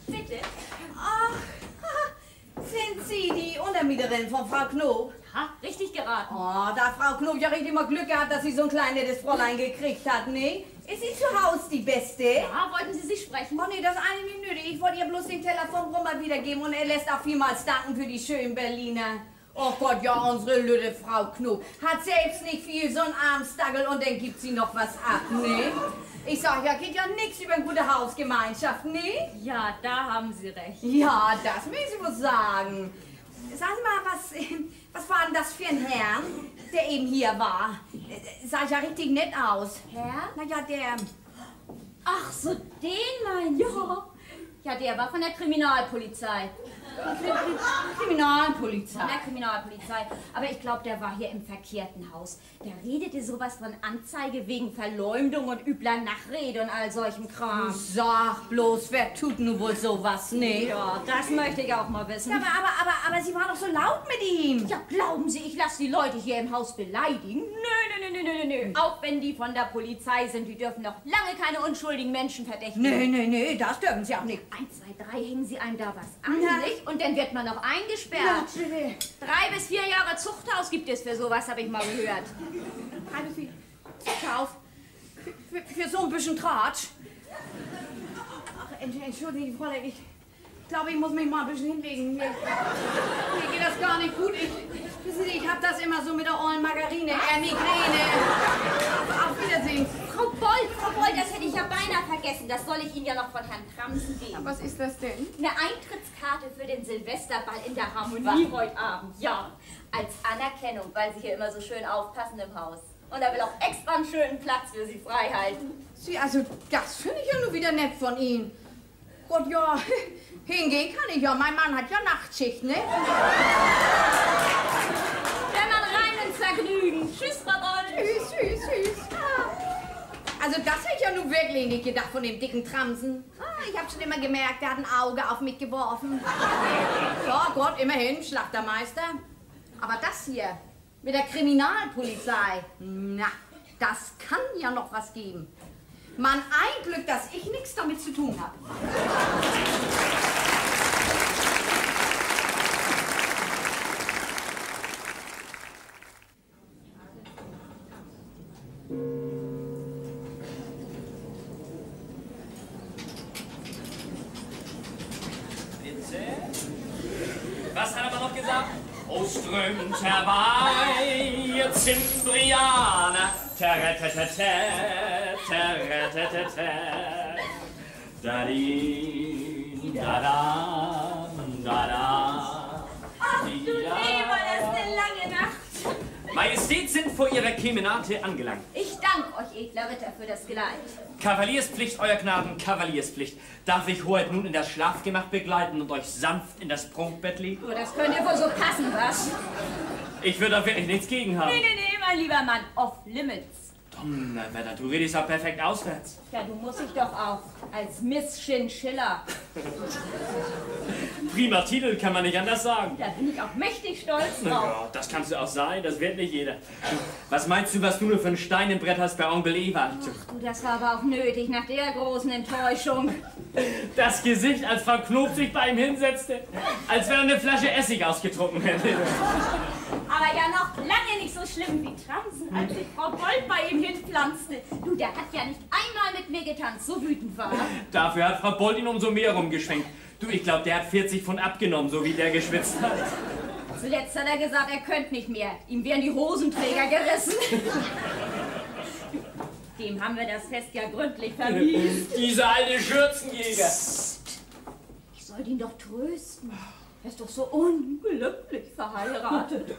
Bitte. Ach, sind Sie die Untermieterin von Frau Knob? Ha, richtig geraten. Oh, da Frau Knob ja richtig mal Glück gehabt, dass sie so ein kleines Fräulein gekriegt hat, ne? Ist sie zu Hause die Beste? Ja, wollten Sie sich sprechen? Oh nee, das ist eigentlich nicht nötig. Ich wollte ihr bloß den Teller vom Brummer wiedergeben und er lässt auch vielmals danken für die schönen Berliner. Oh Gott, ja, unsere lüde Frau Knob hat selbst nicht viel, so ein Armstagel und dann gibt sie noch was ab, ne? Ich sag ja, geht ja nix über eine gute Hausgemeinschaft, ne? Ja, da haben Sie recht. Ja, das muss ich wohl sagen. Sagen Sie mal, was war denn das für ein Herr, der eben hier war? Sah ja richtig nett aus. Herr? Na ja, der... Ach so, den meinen Sie? Ja, der war von der Kriminalpolizei. Kriminalpolizei. Von der Kriminalpolizei. Aber ich glaube, der war hier im verkehrten Haus. Der redete sowas von Anzeige wegen Verleumdung und übler Nachrede und all solchem Kram. Sag bloß, wer tut nun wohl sowas, ne? Ja, das möchte ich auch mal wissen. Ja, aber Sie war doch so laut mit ihm. Ja, glauben Sie, ich lasse die Leute hier im Haus beleidigen? Nö. Auch wenn die von der Polizei sind, die dürfen noch lange keine unschuldigen Menschen verdächtigen. Nee, das dürfen Sie auch nicht. 1, 2, 3 hängen sie einem da was an, Na. nicht? Und dann wird man noch eingesperrt. 3 bis 4 Jahre Zuchthaus gibt es für sowas, habe ich mal gehört. 3 bis 4 Zuchthaus. Für so ein bisschen Tratsch. Ach, entschuldigen, Fräulein, ich glaube, ich muss mich mal ein bisschen hinlegen. Mir geht das gar nicht gut. Wissen Sie, ich habe das immer so mit der ollen Margarine, Migräne. Auf Wiedersehen. Frau Boll, das hätte ich ja beinahe vergessen. Das soll ich Ihnen ja noch von Herrn Tramsen geben. Was ist das denn? Eine Eintrittskarte für den Silvesterball in der Harmonie heute Abend. Ja, als Anerkennung, weil Sie hier immer so schön aufpassen im Haus. Und er will auch extra einen schönen Platz für Sie frei halten. Sie, also, das finde ich ja nur wieder nett von Ihnen. Gott, ja, hingehen kann ich ja. Mein Mann hat ja Nachtschicht, ne? Wenn man rein ins Vergnügen. Tschüss, Frau Boll. Tschüss. Also das hätte ich ja nun wirklich nicht gedacht von dem dicken Tramsen. Ich habe schon immer gemerkt, der hat ein Auge auf mich geworfen. Ja Gott, immerhin, Schlachtermeister. Aber das hier, Mit der Kriminalpolizei. Na, das kann ja noch was geben. Mann, ein Glück, dass ich nichts damit zu tun habe. Was hat er aber noch gesagt? O strömt herbei, ihr Zimbrianer, terretetete, terretetete, da-di, da-da, da-da, Ach du Lieber, das ist eine lange Nacht. Majestät sind vor ihrer Kemenate angelangt. Ich danke euch, edler Ritter, für das Geleit. Kavalierspflicht, euer Gnaden, Kavalierspflicht. Darf ich Hoheit nun in das Schlafgemach begleiten und euch sanft in das Prunkbett legen? Oh, das könnte wohl so passen, was? Ich würde da wirklich nichts gegen haben. Nee, mein lieber Mann, off limits. Donnerwetter, du redest ja perfekt auswärts. Ja, du musst dich doch auch als Miss Chinchilla. Prima Titel, kann man nicht anders sagen. Da bin ich auch mächtig stolz drauf. Ja, das kannst du auch sein, das wird nicht jeder. Was meinst du, was du nur für ein Stein im Brett hast bei Onkel Ewald? Ach du, das war aber auch nötig nach der großen Enttäuschung. Das Gesicht, als Frau Knob sich bei ihm hinsetzte, als wenn er eine Flasche Essig ausgetrunken hätte. Aber ja noch lange nicht so schlimm wie Transen, als sich Frau Bold bei ihm hinpflanzte. Du, der hat ja nicht einmal mit mir getanzt, so wütend war er. Dafür hat Frau Bold ihn umso mehr rumgeschwenkt. Du, ich glaube, der hat 40 Pfund abgenommen, so wie der geschwitzt hat. Zuletzt hat er gesagt, er könnte nicht mehr. Ihm wären die Hosenträger gerissen. Dem haben wir das Fest ja gründlich vermiest. Dieser alte Schürzenjäger. Ich soll ihn doch trösten. Er ist doch so unglücklich verheiratet.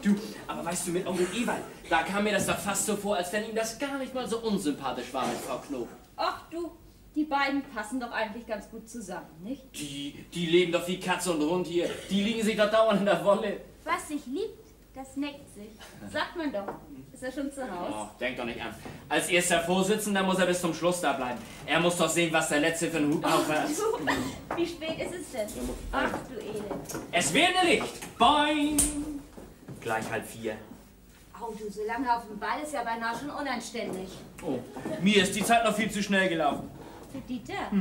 Du, aber weißt du, mit Onkel Ewald, da kam mir das doch fast so vor, als wenn ihm das gar nicht mal so unsympathisch war mit Frau Knob. Ach du, die beiden passen doch eigentlich ganz gut zusammen, nicht? Die leben doch wie Katze und Hund hier. Die liegen sich doch dauernd in der Wolle. Was sich liebt, das neckt sich. Sagt man doch. Ist er schon zu Hause? Oh, denk doch nicht an. Als erster Vorsitzender muss er bis zum Schluss da bleiben. Er muss doch sehen, was der Letzte für einen Hut auf hat. Wie spät ist es denn? Ach du Elend. Es werde Licht. Boing. Gleich 3:30. Au du, so lange auf dem Ball ist ja beinahe schon unanständig. Oh, mir ist die Zeit noch viel zu schnell gelaufen. Für Dieter,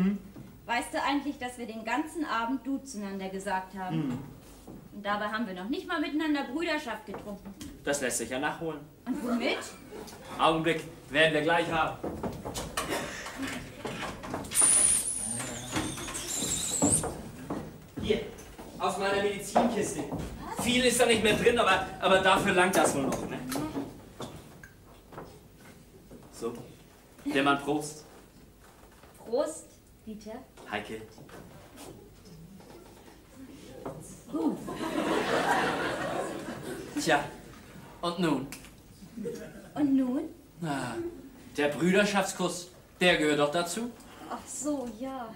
weißt du eigentlich, dass wir den ganzen Abend du zueinander gesagt haben? Und dabei haben wir noch nicht mal miteinander Brüderschaft getrunken. Das lässt sich ja nachholen. Und womit? Augenblick, werden wir gleich haben. Hier, aus meiner Medizinkiste. Viel ist da nicht mehr drin, aber dafür langt das wohl noch, ne? So, der Mann Prost. Prost, Dieter. Heike. Tja, und nun? Und nun? Ah, der Brüderschaftskuss, der gehört doch dazu. Ach so, ja.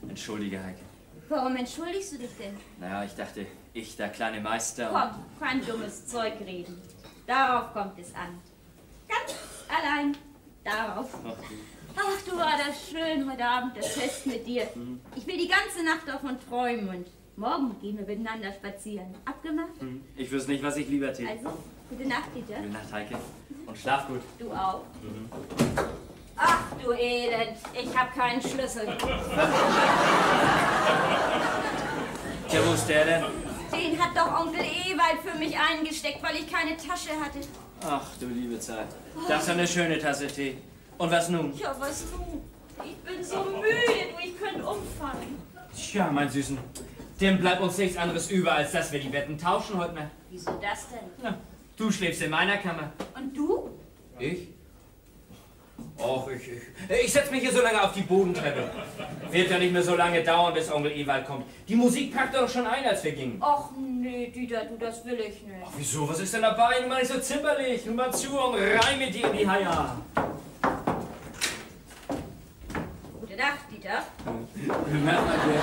Entschuldige, Heike. Warum entschuldigst du dich denn? Naja, ich dachte, ich, der kleine Meister... Komm, kein dummes Zeug reden. Darauf kommt es an. Ganz allein darauf. Ach, du, war das schön heute Abend, das Fest mit dir. Ich will die ganze Nacht davon träumen und morgen gehen wir miteinander spazieren. Abgemacht? Ich wüsste nicht, was ich lieber täte. Also, gute Nacht, Dieter. Gute Nacht, Heike. Und schlaf gut. Du auch. Ach, du Elend, ich hab keinen Schlüssel. Tja, wo ist der denn? Den hat doch Onkel Ewald für mich eingesteckt, weil ich keine Tasche hatte. Ach, du liebe Zeit. Das ist eine schöne Tasse Tee. Und was nun? Ja, was nun? Ich bin so müde, du, ich könnte umfallen. Tja, mein Süßen. Dem bleibt uns nichts anderes über, als dass wir die Betten tauschen heute Nacht. Wieso das denn? Na, du schläfst in meiner Kammer. Und du? Ich? Och, ich setz mich hier so lange auf die Bodentreppe. Wird ja nicht mehr so lange dauern, bis Onkel Ewald kommt. Die Musik packte doch schon ein, als wir gingen. Och nee, Dieter, du, das will ich nicht. Ach, wieso? Was ist denn dabei? Du meinst so zimperlich. Nun mal zu und rein mit dir in die Haia. Gute Nacht, Dieter. Merkt man dir.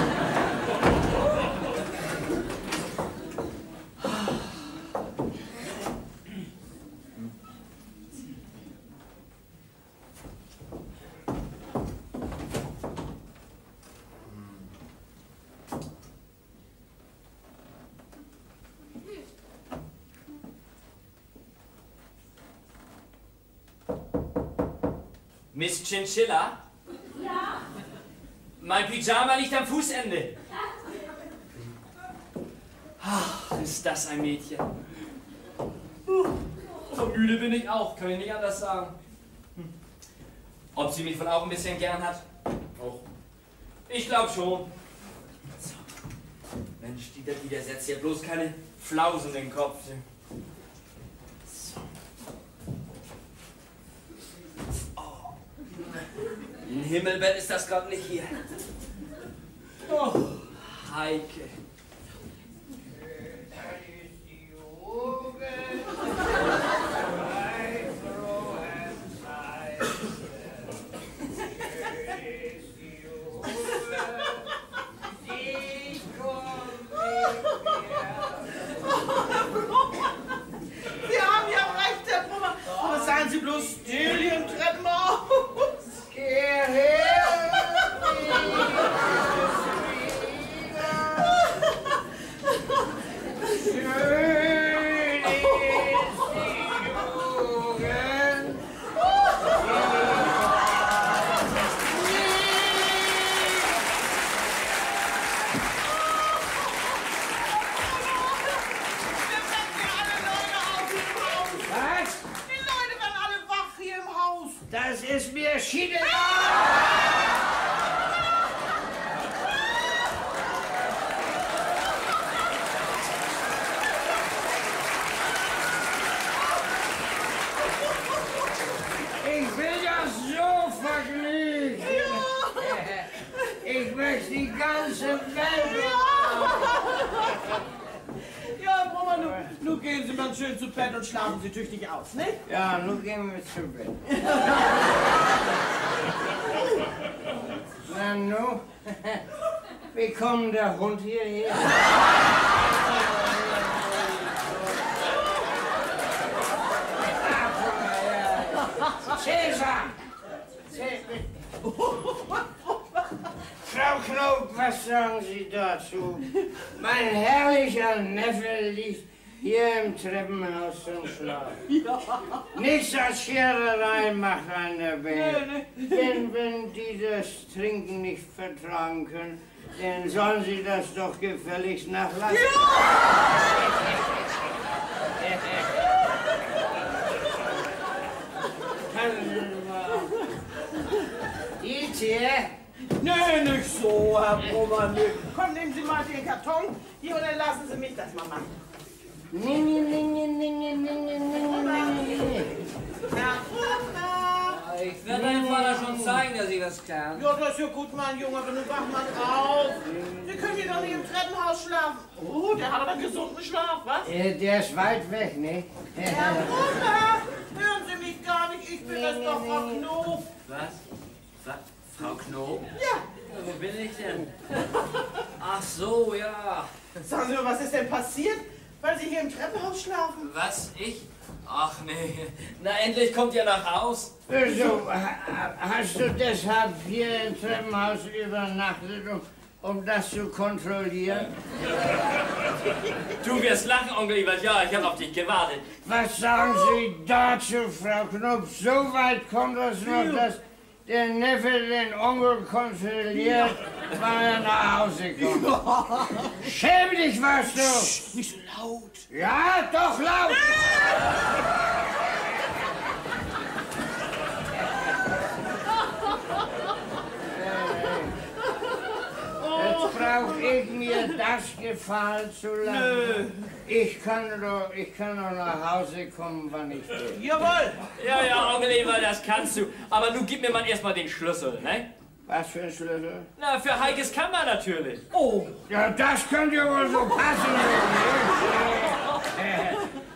Miss Chinchilla? Ja? Mein Pyjama liegt am Fußende. Ach, ist das ein Mädchen. So müde bin ich auch, kann ich nicht anders sagen. Ob sie mich wohl auch ein bisschen gern hat? Oh, ich glaube schon. So. Mensch, die setzt ja bloß keine Flausen in den Kopf. So. Oh. Ein Himmelbett ist das gerade nicht hier. Oh, Heike. Sie haben ja recht, Herr Brummer. Aber seien Sie bloß still hier im Treppenhaus. Geh her! Das ist mir schieden. Ich will das so vergnügen. Ich möchte die ganze Welt. Ja, Brummer, nun gehen Sie mal schön zu Bett und schlafen Sie tüchtig aus, nicht? Ja, nun gehen wir zu Bett. Na nu, wie kommt der Hund hierher? Cäsar! Frau Knob, was sagen Sie dazu? Mein herrlicher Neffe liegt hier im Treppenhaus zum Schlafen. Ja. Nichts als Schererei macht an der Welt. Denn wenn die das Trinken nicht vertragen können, dann sollen sie das doch gefälligst nachlassen. Hier. Nee, nicht so, Herr Brummer, nee. Komm, nehmen Sie mal den Karton hier und dann lassen Sie mich das mal machen. Herr Brummer! Ich werde deinem Vater schon zeigen, dass ich was kann. Ja, das ist ja gut, mein Junge, aber nun wach mal auf. Sie können hier doch nicht im Treppenhaus schlafen. Oh, der hat aber einen gesunden Schlaf, was? Der ist weit weg, ne? Herr Brummer, hören Sie mich gar nicht, ich bin das doch Frau Knob. Was? Frau Knob? Ja. Wo bin ich denn? Ach so, ja. Sagen Sie mal, was ist denn passiert, weil Sie hier im Treppenhaus schlafen? Was? Ich? Ach nee. Na, endlich kommt ihr nach Haus. So, hast du deshalb hier im Treppenhaus übernachtet, um das zu kontrollieren? Du wirst lachen, Onkel Ebert. Ja, ich habe auf dich gewartet. Was sagen Sie dazu, Frau Knob? So weit kommt es noch, dass der Neffe den Onkel kontrolliert, weil er nach Hause kommt. Schäm dich, was du! Nicht so laut. Ja, doch laut! Jetzt brauch ich mir das gefallen zu lassen. Nö. Ich kann doch nach Hause kommen, wann ich will. Jawohl. Ja, Onkel Ebert, das kannst du. Aber nun gib mir mal erstmal den Schlüssel, ne? Was für ein Schlüssel? Na, für Heikes Kammer natürlich. Oh. Ja, das könnte ja wohl so passen.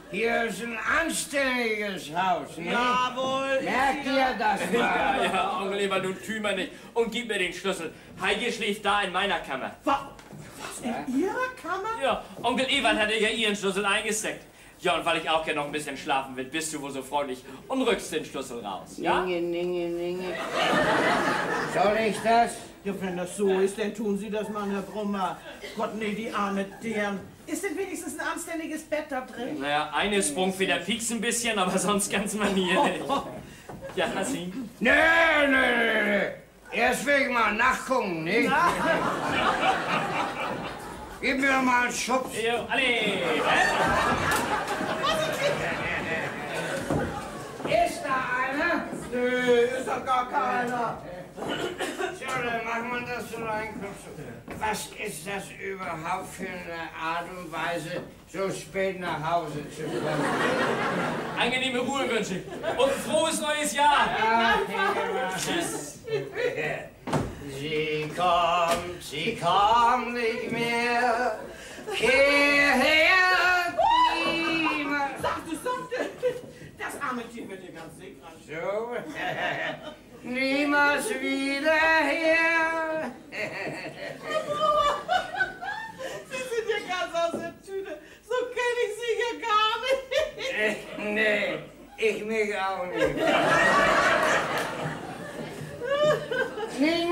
Hier ist ein anständiges Haus, ne? Jawohl. Merkt ihr das mal? Ja, Onkel Ebert, nun tümer nicht. Und gib mir den Schlüssel. Heike schläft da in meiner Kammer. Was? In Ihrer Kammer? Ja, Onkel Ebert hatte ja ihren Schlüssel eingesteckt. Ja, und weil ich auch gerne noch ein bisschen schlafen will, bist du wohl so freundlich und rückst den Schlüssel raus, ja? Ninge. Soll ich das? Ja, wenn das so ist, dann tun Sie das mal, Herr Brummer. Gott, nee, die arme Deren. Ist denn wenigstens ein anständiges Bett da drin? Naja, eine Sprungfeder piekst ein bisschen, aber sonst ganz manierlich. Ja, Sie. Nö. Erst will ich mal nachgucken, nicht? Gib mir mal einen Schubs. Jo, alle. Ist da einer? Nö, ist doch gar keiner. So, dann machen wir das so rein. Was ist das überhaupt für eine Art und Weise, so spät nach Hause zu kommen? Angenehme Ruhe wünsche ich. Und ein frohes neues Jahr. Tschüss. Sie kommt nicht mehr. Hierher, niemand. Sagte. Das arme Tier wird hier ganz seekrank. So, niemals wieder her. Sie sind ja ganz aus der Tüte. So kenne ich Sie ja gar nicht. Nee, ich mich auch nicht. Nee.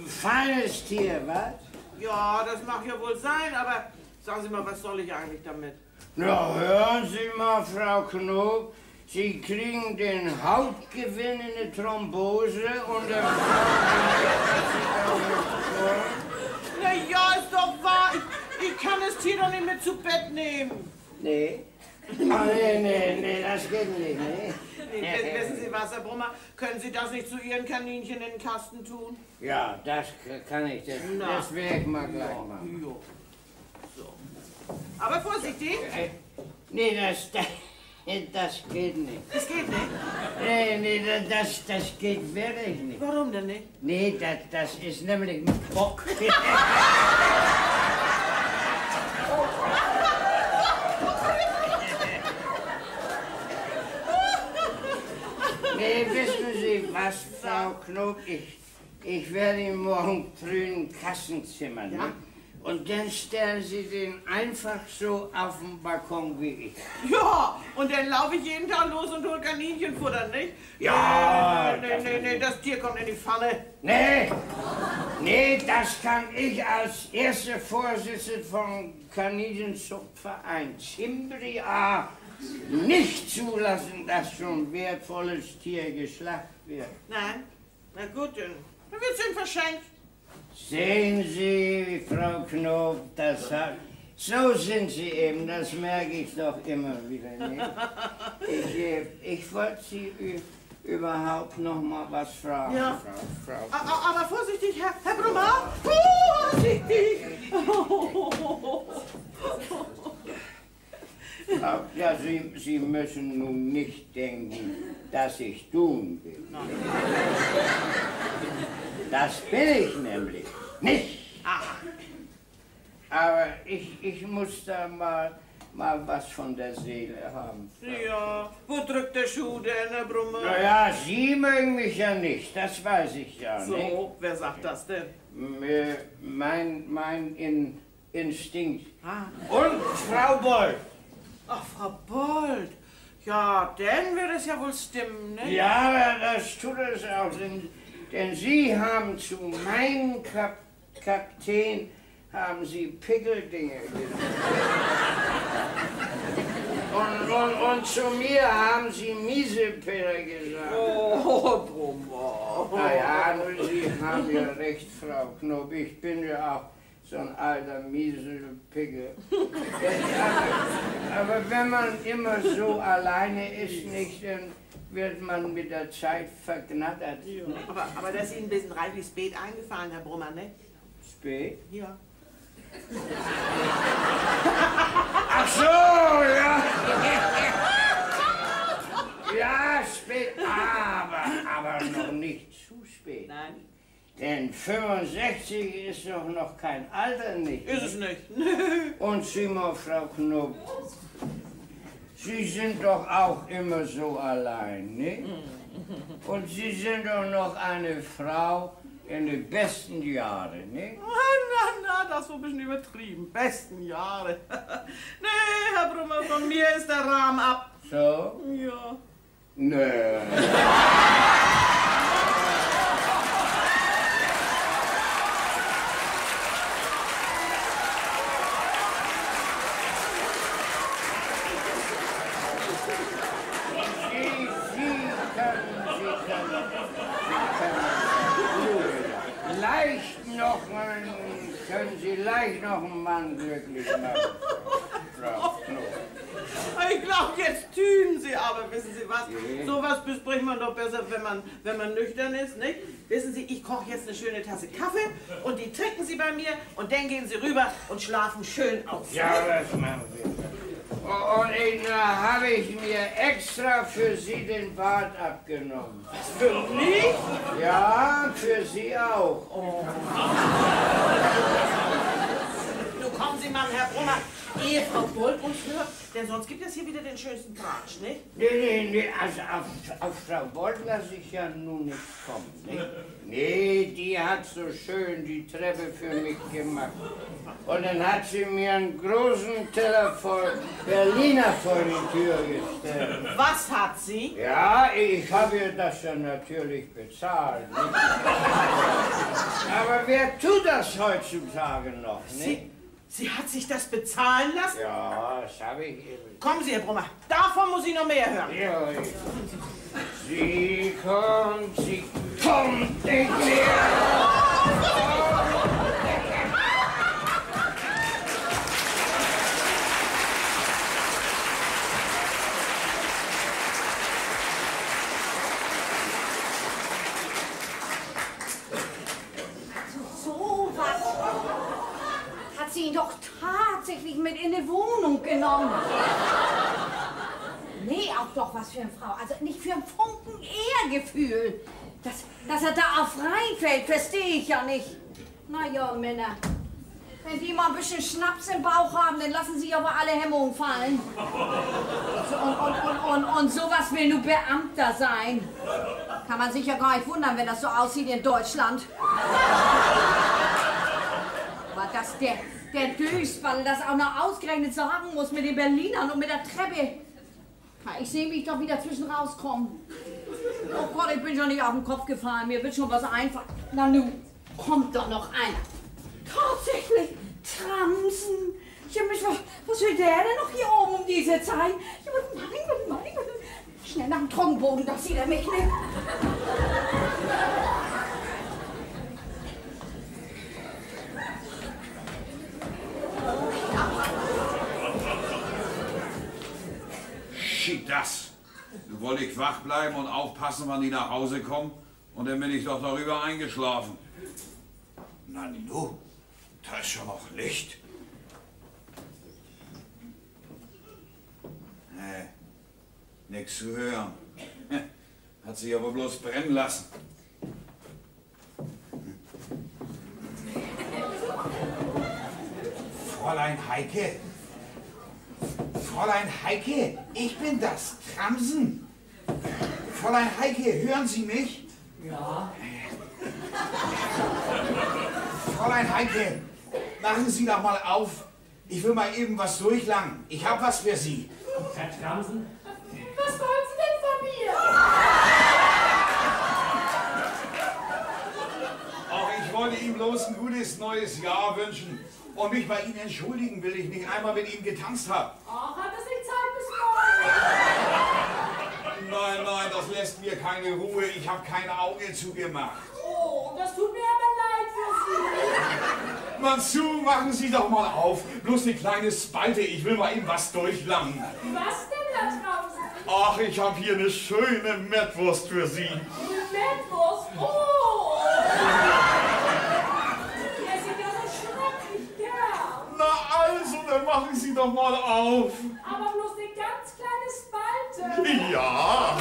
Feines Tier, was? Ja, das mag ja wohl sein, aber sagen Sie mal, was soll ich eigentlich damit? Na, hören Sie mal, Frau Knob, Sie kriegen den Hauptgewinn in eine Thrombose und der Na ja, ist doch wahr. Ich kann das Tier doch nicht mit zu Bett nehmen. Nee. Oh, nee, das geht nicht, ne? Wissen Sie was, Herr Brummer? Können Sie das nicht zu Ihren Kaninchen in den Kasten tun? Ja, das kann ich, das werde ich mal gleich machen. Jo. So. Aber vorsichtig. Nee, das geht nicht. Das geht nicht. Nee, das geht wirklich nicht. Warum denn nicht? Nee, das ist nämlich ein Bock. Nee, wissen Sie was, Frau Knob? Ich werde ihn morgen früh in ein Kassenzimmer nehmen. Ja? Und dann stellen Sie den einfach so auf den Balkon wie ich. Ja, und dann laufe ich jeden Tag los und hole Kaninchenfutter, nicht? Ja. Nee, das Tier kommt in die Pfanne. Nee, das kann ich als erster Vorsitzender vom Kaninchenzuchtverein Cimbria nicht zulassen, dass so ein wertvolles Tier geschlachtet wird. Nein? Na gut, dann wird es Ihnen verschenkt. Sehen Sie, Frau Knob, so sind Sie eben, das merke ich doch immer wieder. Nicht? Ich wollte Sie überhaupt noch mal was fragen. Ja. Frau. Aber vorsichtig, Herr Brummer! Vorsichtig! Ja, Sie müssen nun nicht denken, dass ich dumm bin. Nein. Das bin ich nämlich nicht. Ach. Aber ich muss da mal was von der Seele haben. Ja, wo drückt der Schuh denn, Herr Brummer? Naja, Sie mögen mich ja nicht, das weiß ich ja nicht. So, wer sagt das denn? Mein Instinkt. Ah. Und Frau Boll. Ach, Frau Bold. Ja, dann wird es ja wohl stimmen, ne? Ja, das tut es auch, denn Sie haben zu meinem Kapitän haben Sie Pickeldinge gesagt. Und zu mir haben Sie Miesepille gesagt. Oh, Brummer. Naja, nun, Sie haben ja recht, Frau Knob. Ich bin ja auch so ein alter Miesepickel. Aber wenn man immer so alleine ist, nicht, dann wird man mit der Zeit verknattert. Ja. Aber das ist Ihnen ein bisschen reichlich spät eingefallen, Herr Brummer, ne? Spät? Ja. Ach so, ja. Ja, spät, aber noch nicht zu spät. Nein. Denn 65 ist doch noch kein Alter, nicht? Ist es nicht. Und sieh mal, Frau Knob, Sie sind doch auch immer so allein, nicht? Und Sie sind doch noch eine Frau in den besten Jahren, nicht? Na, das war ein bisschen übertrieben. Besten Jahre. Nee, Herr Brummer, von mir ist der Rahmen ab. So? Ja. Nö. Leicht noch einen, können Sie leicht noch einen Mann glücklich machen, Frau Knob. Ich glaube, jetzt tun Sie aber, wissen Sie was? Sowas bespricht man doch besser, wenn man nüchtern ist, nicht? Wissen Sie, ich koche jetzt eine schöne Tasse Kaffee und die trinken Sie bei mir und dann gehen Sie rüber und schlafen schön aus. Ja, das machen wir. Und da habe ich mir extra für Sie den Bart abgenommen. Für mich? Ja, für Sie auch. Oh. Nun kommen Sie mal, Herr Brummer, ehe Frau Bold uns hört, denn sonst gibt es hier wieder den schönsten Tratsch, nicht? Nee, also auf Frau Bold lasse ich ja nun nicht kommen, nicht? Nee, die hat so schön die Treppe für mich gemacht. Und dann hat sie mir einen großen Teller voll Berliner vor die Tür gestellt. Was hat sie? Ja, ich habe ihr das ja natürlich bezahlt, nicht? Aber wer tut das heutzutage noch, nicht? Sie hat sich das bezahlen lassen? Ja, das habe ich eben. Kommen Sie, Herr Brummer, davon muss ich noch mehr hören. Ja, sie kommt, nicht mehr. So was hat sie ihn doch tatsächlich mit in die Wohnung genommen. Nee, auch doch was für eine Frau. Also nicht für einen Funken Ehrgefühl. Dass er da auf reinfällt, verstehe ich ja nicht. Na ja, Männer. Wenn die mal ein bisschen Schnaps im Bauch haben, dann lassen sie aber alle Hemmungen fallen. Und sowas will nur Beamter sein. Kann man sich ja gar nicht wundern, wenn das so aussieht in Deutschland. Aber dass der Dösball das auch noch ausgerechnet sagen muss mit den Berlinern und mit der Treppe. Ich sehe mich doch wieder zwischen rauskommen. Oh Gott, ich bin schon nicht auf den Kopf gefallen. Mir wird schon was einfallen. Na nun, kommt doch noch einer. Tatsächlich, Tramsen. Ja, was will der denn noch hier oben um diese Zeit? Ja, mein. Schnell nach dem Trockenboden, da sieht er mich nicht. Das. Nun wollte ich wach bleiben und aufpassen, wann die nach Hause kommen. Und dann bin ich doch darüber eingeschlafen. Na, Nino, da ist schon noch Licht. Nee, nix zu hören. Hat sich aber bloß brennen lassen. Fräulein Heike. Fräulein Heike, ich bin das, Tramsen. Fräulein Heike, hören Sie mich? Ja. Fräulein Heike, machen Sie doch mal auf. Ich will mal eben was durchlangen. Ich hab was für Sie. Herr Tramsen? Was wollen Sie denn von mir? Auch ich wollte ihm bloß ein gutes neues Jahr wünschen. Und mich bei Ihnen entschuldigen, will ich nicht einmal mit ihm getanzt habe. Ach, hat das nicht Zeit bis morgen? Nein, das lässt mir keine Ruhe. Ich habe keine Augen zugemacht. Oh, das tut mir aber leid für Sie. Mann zu, machen Sie doch mal auf. Bloß eine kleine Spalte. Ich will mal eben was durchlangen. Was denn da draußen? Ach, ich habe hier eine schöne Mettwurst für Sie. Eine Mettwurst? Oh! Also, dann machen Sie doch mal auf. Aber bloß eine ganz kleine Spalte. Ja.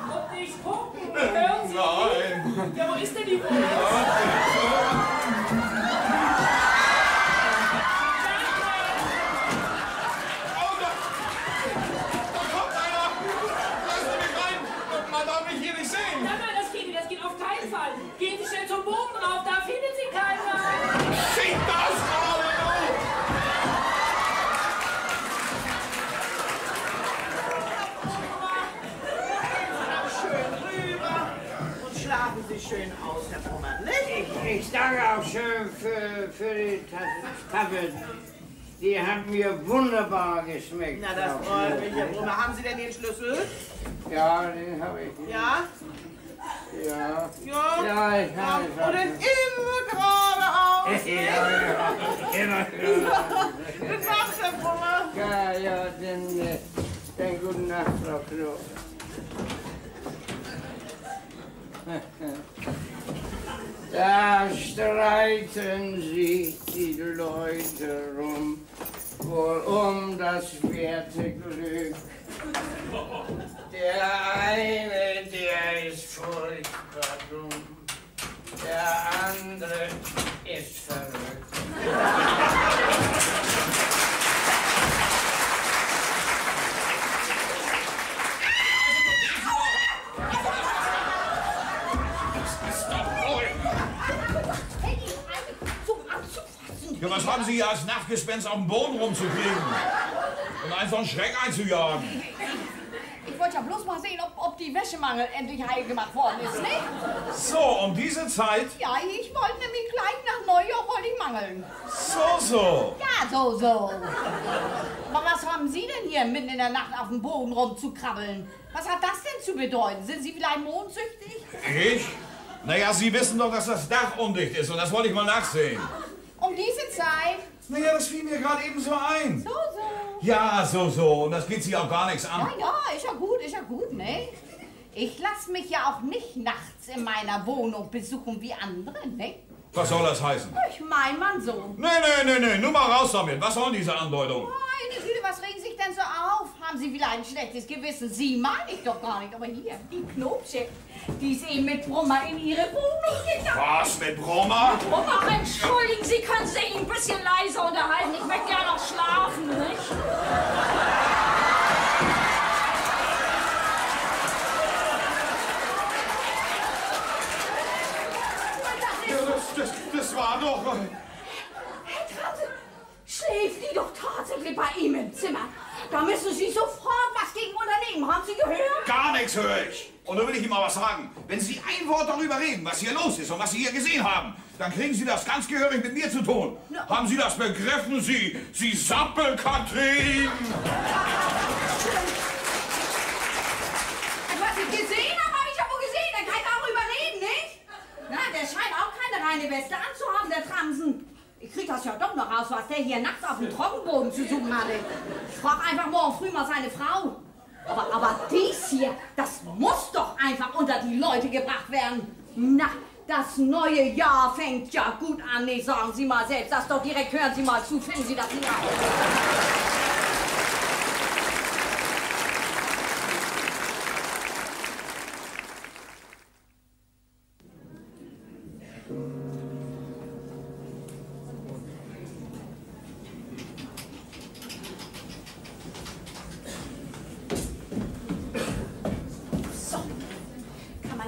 Und nicht gucken. Hören Sie? Nein. Ja, wo ist denn die Wurst? Ja. Oh, da kommt einer. Lassen Sie mich rein. Man darf mich hier nicht sehen. Nein, das geht auf keinen Fall. Gehen Sie schnell zum Boden rauf, da findet Sie keiner. Sieht das gerade aus? Schlafen Sie schön aus, Herr Brummer, nicht? Ich danke auch schön für die Kaffee. Die hat mir wunderbar geschmeckt. Na, das freut mich, Herr Brummer. Haben Sie denn den Schlüssel? Ja, den habe ich. Ja? Ja. Ja? Ja, ich Ja. Und dann immer geradeaus. Ja, immer. Das macht der Brummer. Ja, dann gute Nacht, Frau Knob. Da streiten sich die Leute rum, wohl um das werte Glück. Der eine, der ist furchtbar dumm, der andere ist verrückt. Ja, was haben Sie hier als Nachtgespenst auf dem Boden rumzukriegen? Und einen so einen Schreck einzujagen? Ich wollte ja bloß mal sehen, ob die Wäschemangel endlich heil gemacht worden ist, ne? So, um diese Zeit? Ja, ich wollte nämlich gleich nach Neujahr wollte ich mangeln. So. Ja, so. Aber was haben Sie denn hier mitten in der Nacht auf dem Boden rumzukrabbeln? Was hat das denn zu bedeuten? Sind Sie vielleicht mondsüchtig? Ich? Naja, Sie wissen doch, dass das Dach undicht ist und das wollte ich mal nachsehen. Um diese Zeit? Naja, das fiel mir gerade eben so ein. So. Ja, so. Und das geht Sie auch gar nichts an. Ja, ist ja gut, ne? Ich lass mich ja auch nicht nachts in meiner Wohnung besuchen wie andere, ne? Was soll das heißen? Ich mein Mann so. Nee, nur mal raus damit. Was sollen diese Andeutungen? Meine Güte, was regen Sie sich denn so auf? Haben Sie vielleicht ein schlechtes Gewissen? Sie meine ich doch gar nicht. Aber hier, die Knopsche, die ist eben mit Brummer in ihre Wohnung gegangen. Was, mit Brummer? Ach, entschuldigen Sie, können Sie sich ein bisschen leiser unterhalten? Ich möchte ja noch schlafen, nicht? Ja, das war doch... Herr Trate, schläft die doch tatsächlich bei ihm im Zimmer? Da müssen Sie sofort was gegen unternehmen. Haben Sie gehört? Gar nichts höre ich. Und da will ich Ihnen mal was sagen. Wenn Sie ein Wort darüber reden, was hier los ist und was Sie hier gesehen haben, dann kriegen Sie das ganz gehörig mit mir zu tun. Na. Haben Sie das begriffen, Sie Sappelkatrin? Was ich gesehen habe ich ja wohl gesehen. Da kann ich darüber reden, nicht? Na, der scheint auch keine reine Weste anzuhaben, der Tramsen. Ich krieg das ja doch noch raus, was der hier nachts auf dem Trockenboden zu suchen hatte. Ich frag einfach morgen früh mal seine Frau. Aber dies hier, das muss doch einfach unter die Leute gebracht werden. Na, das neue Jahr fängt ja gut an. Nee, sagen Sie mal selbst, das doch direkt, hören Sie mal zu, finden Sie das nicht aus?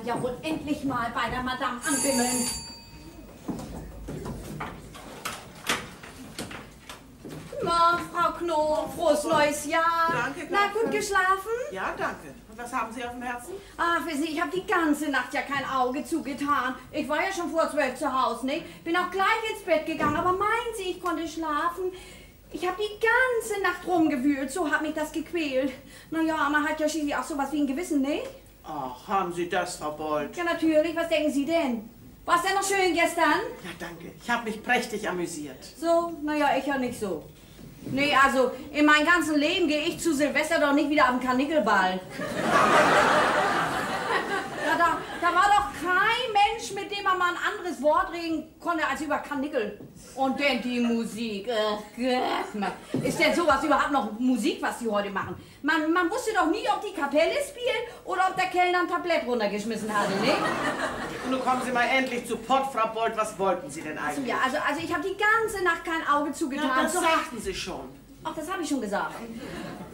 Ja wohl endlich mal bei der Madame anbimmeln. Na, Frau Knob, frohes neues Jahr. Danke, Na, gut geschlafen? Ja, danke. Und was haben Sie auf dem Herzen? Ach, wissen Sie, ich habe die ganze Nacht ja kein Auge zugetan. Ich war ja schon vor 12 zu Hause, ne? Bin auch gleich ins Bett gegangen, aber meinen Sie, ich konnte schlafen? Ich habe die ganze Nacht rumgewühlt, so hat mich das gequält. Naja, man hat ja schließlich auch sowas wie ein Gewissen, ne? Ach, haben Sie das, Frau Bold? Ja, natürlich. Was denken Sie denn? War's denn noch schön gestern? Ja, danke. Ich habe mich prächtig amüsiert. So? Naja, ich ja nicht so. Nee, also, in meinem ganzen Leben gehe ich zu Silvester doch nicht wieder auf den Karnickelball. Ja, da war doch kein Mensch, mit dem man mal ein anderes Wort reden konnte als über Karnickel. Und denn die Musik. Ist denn sowas überhaupt noch Musik, was die heute machen? Man wusste doch nie, ob die Kapelle spielt oder ob der Kellner ein Tablett runtergeschmissen hatte, ne? Nun kommen Sie mal endlich zu Pott, Frau Bold. Was wollten Sie denn eigentlich? Ja, also ich habe die ganze Nacht kein Auge zugetan. Ja, das sagten Sie schon. Ach, das habe ich schon gesagt.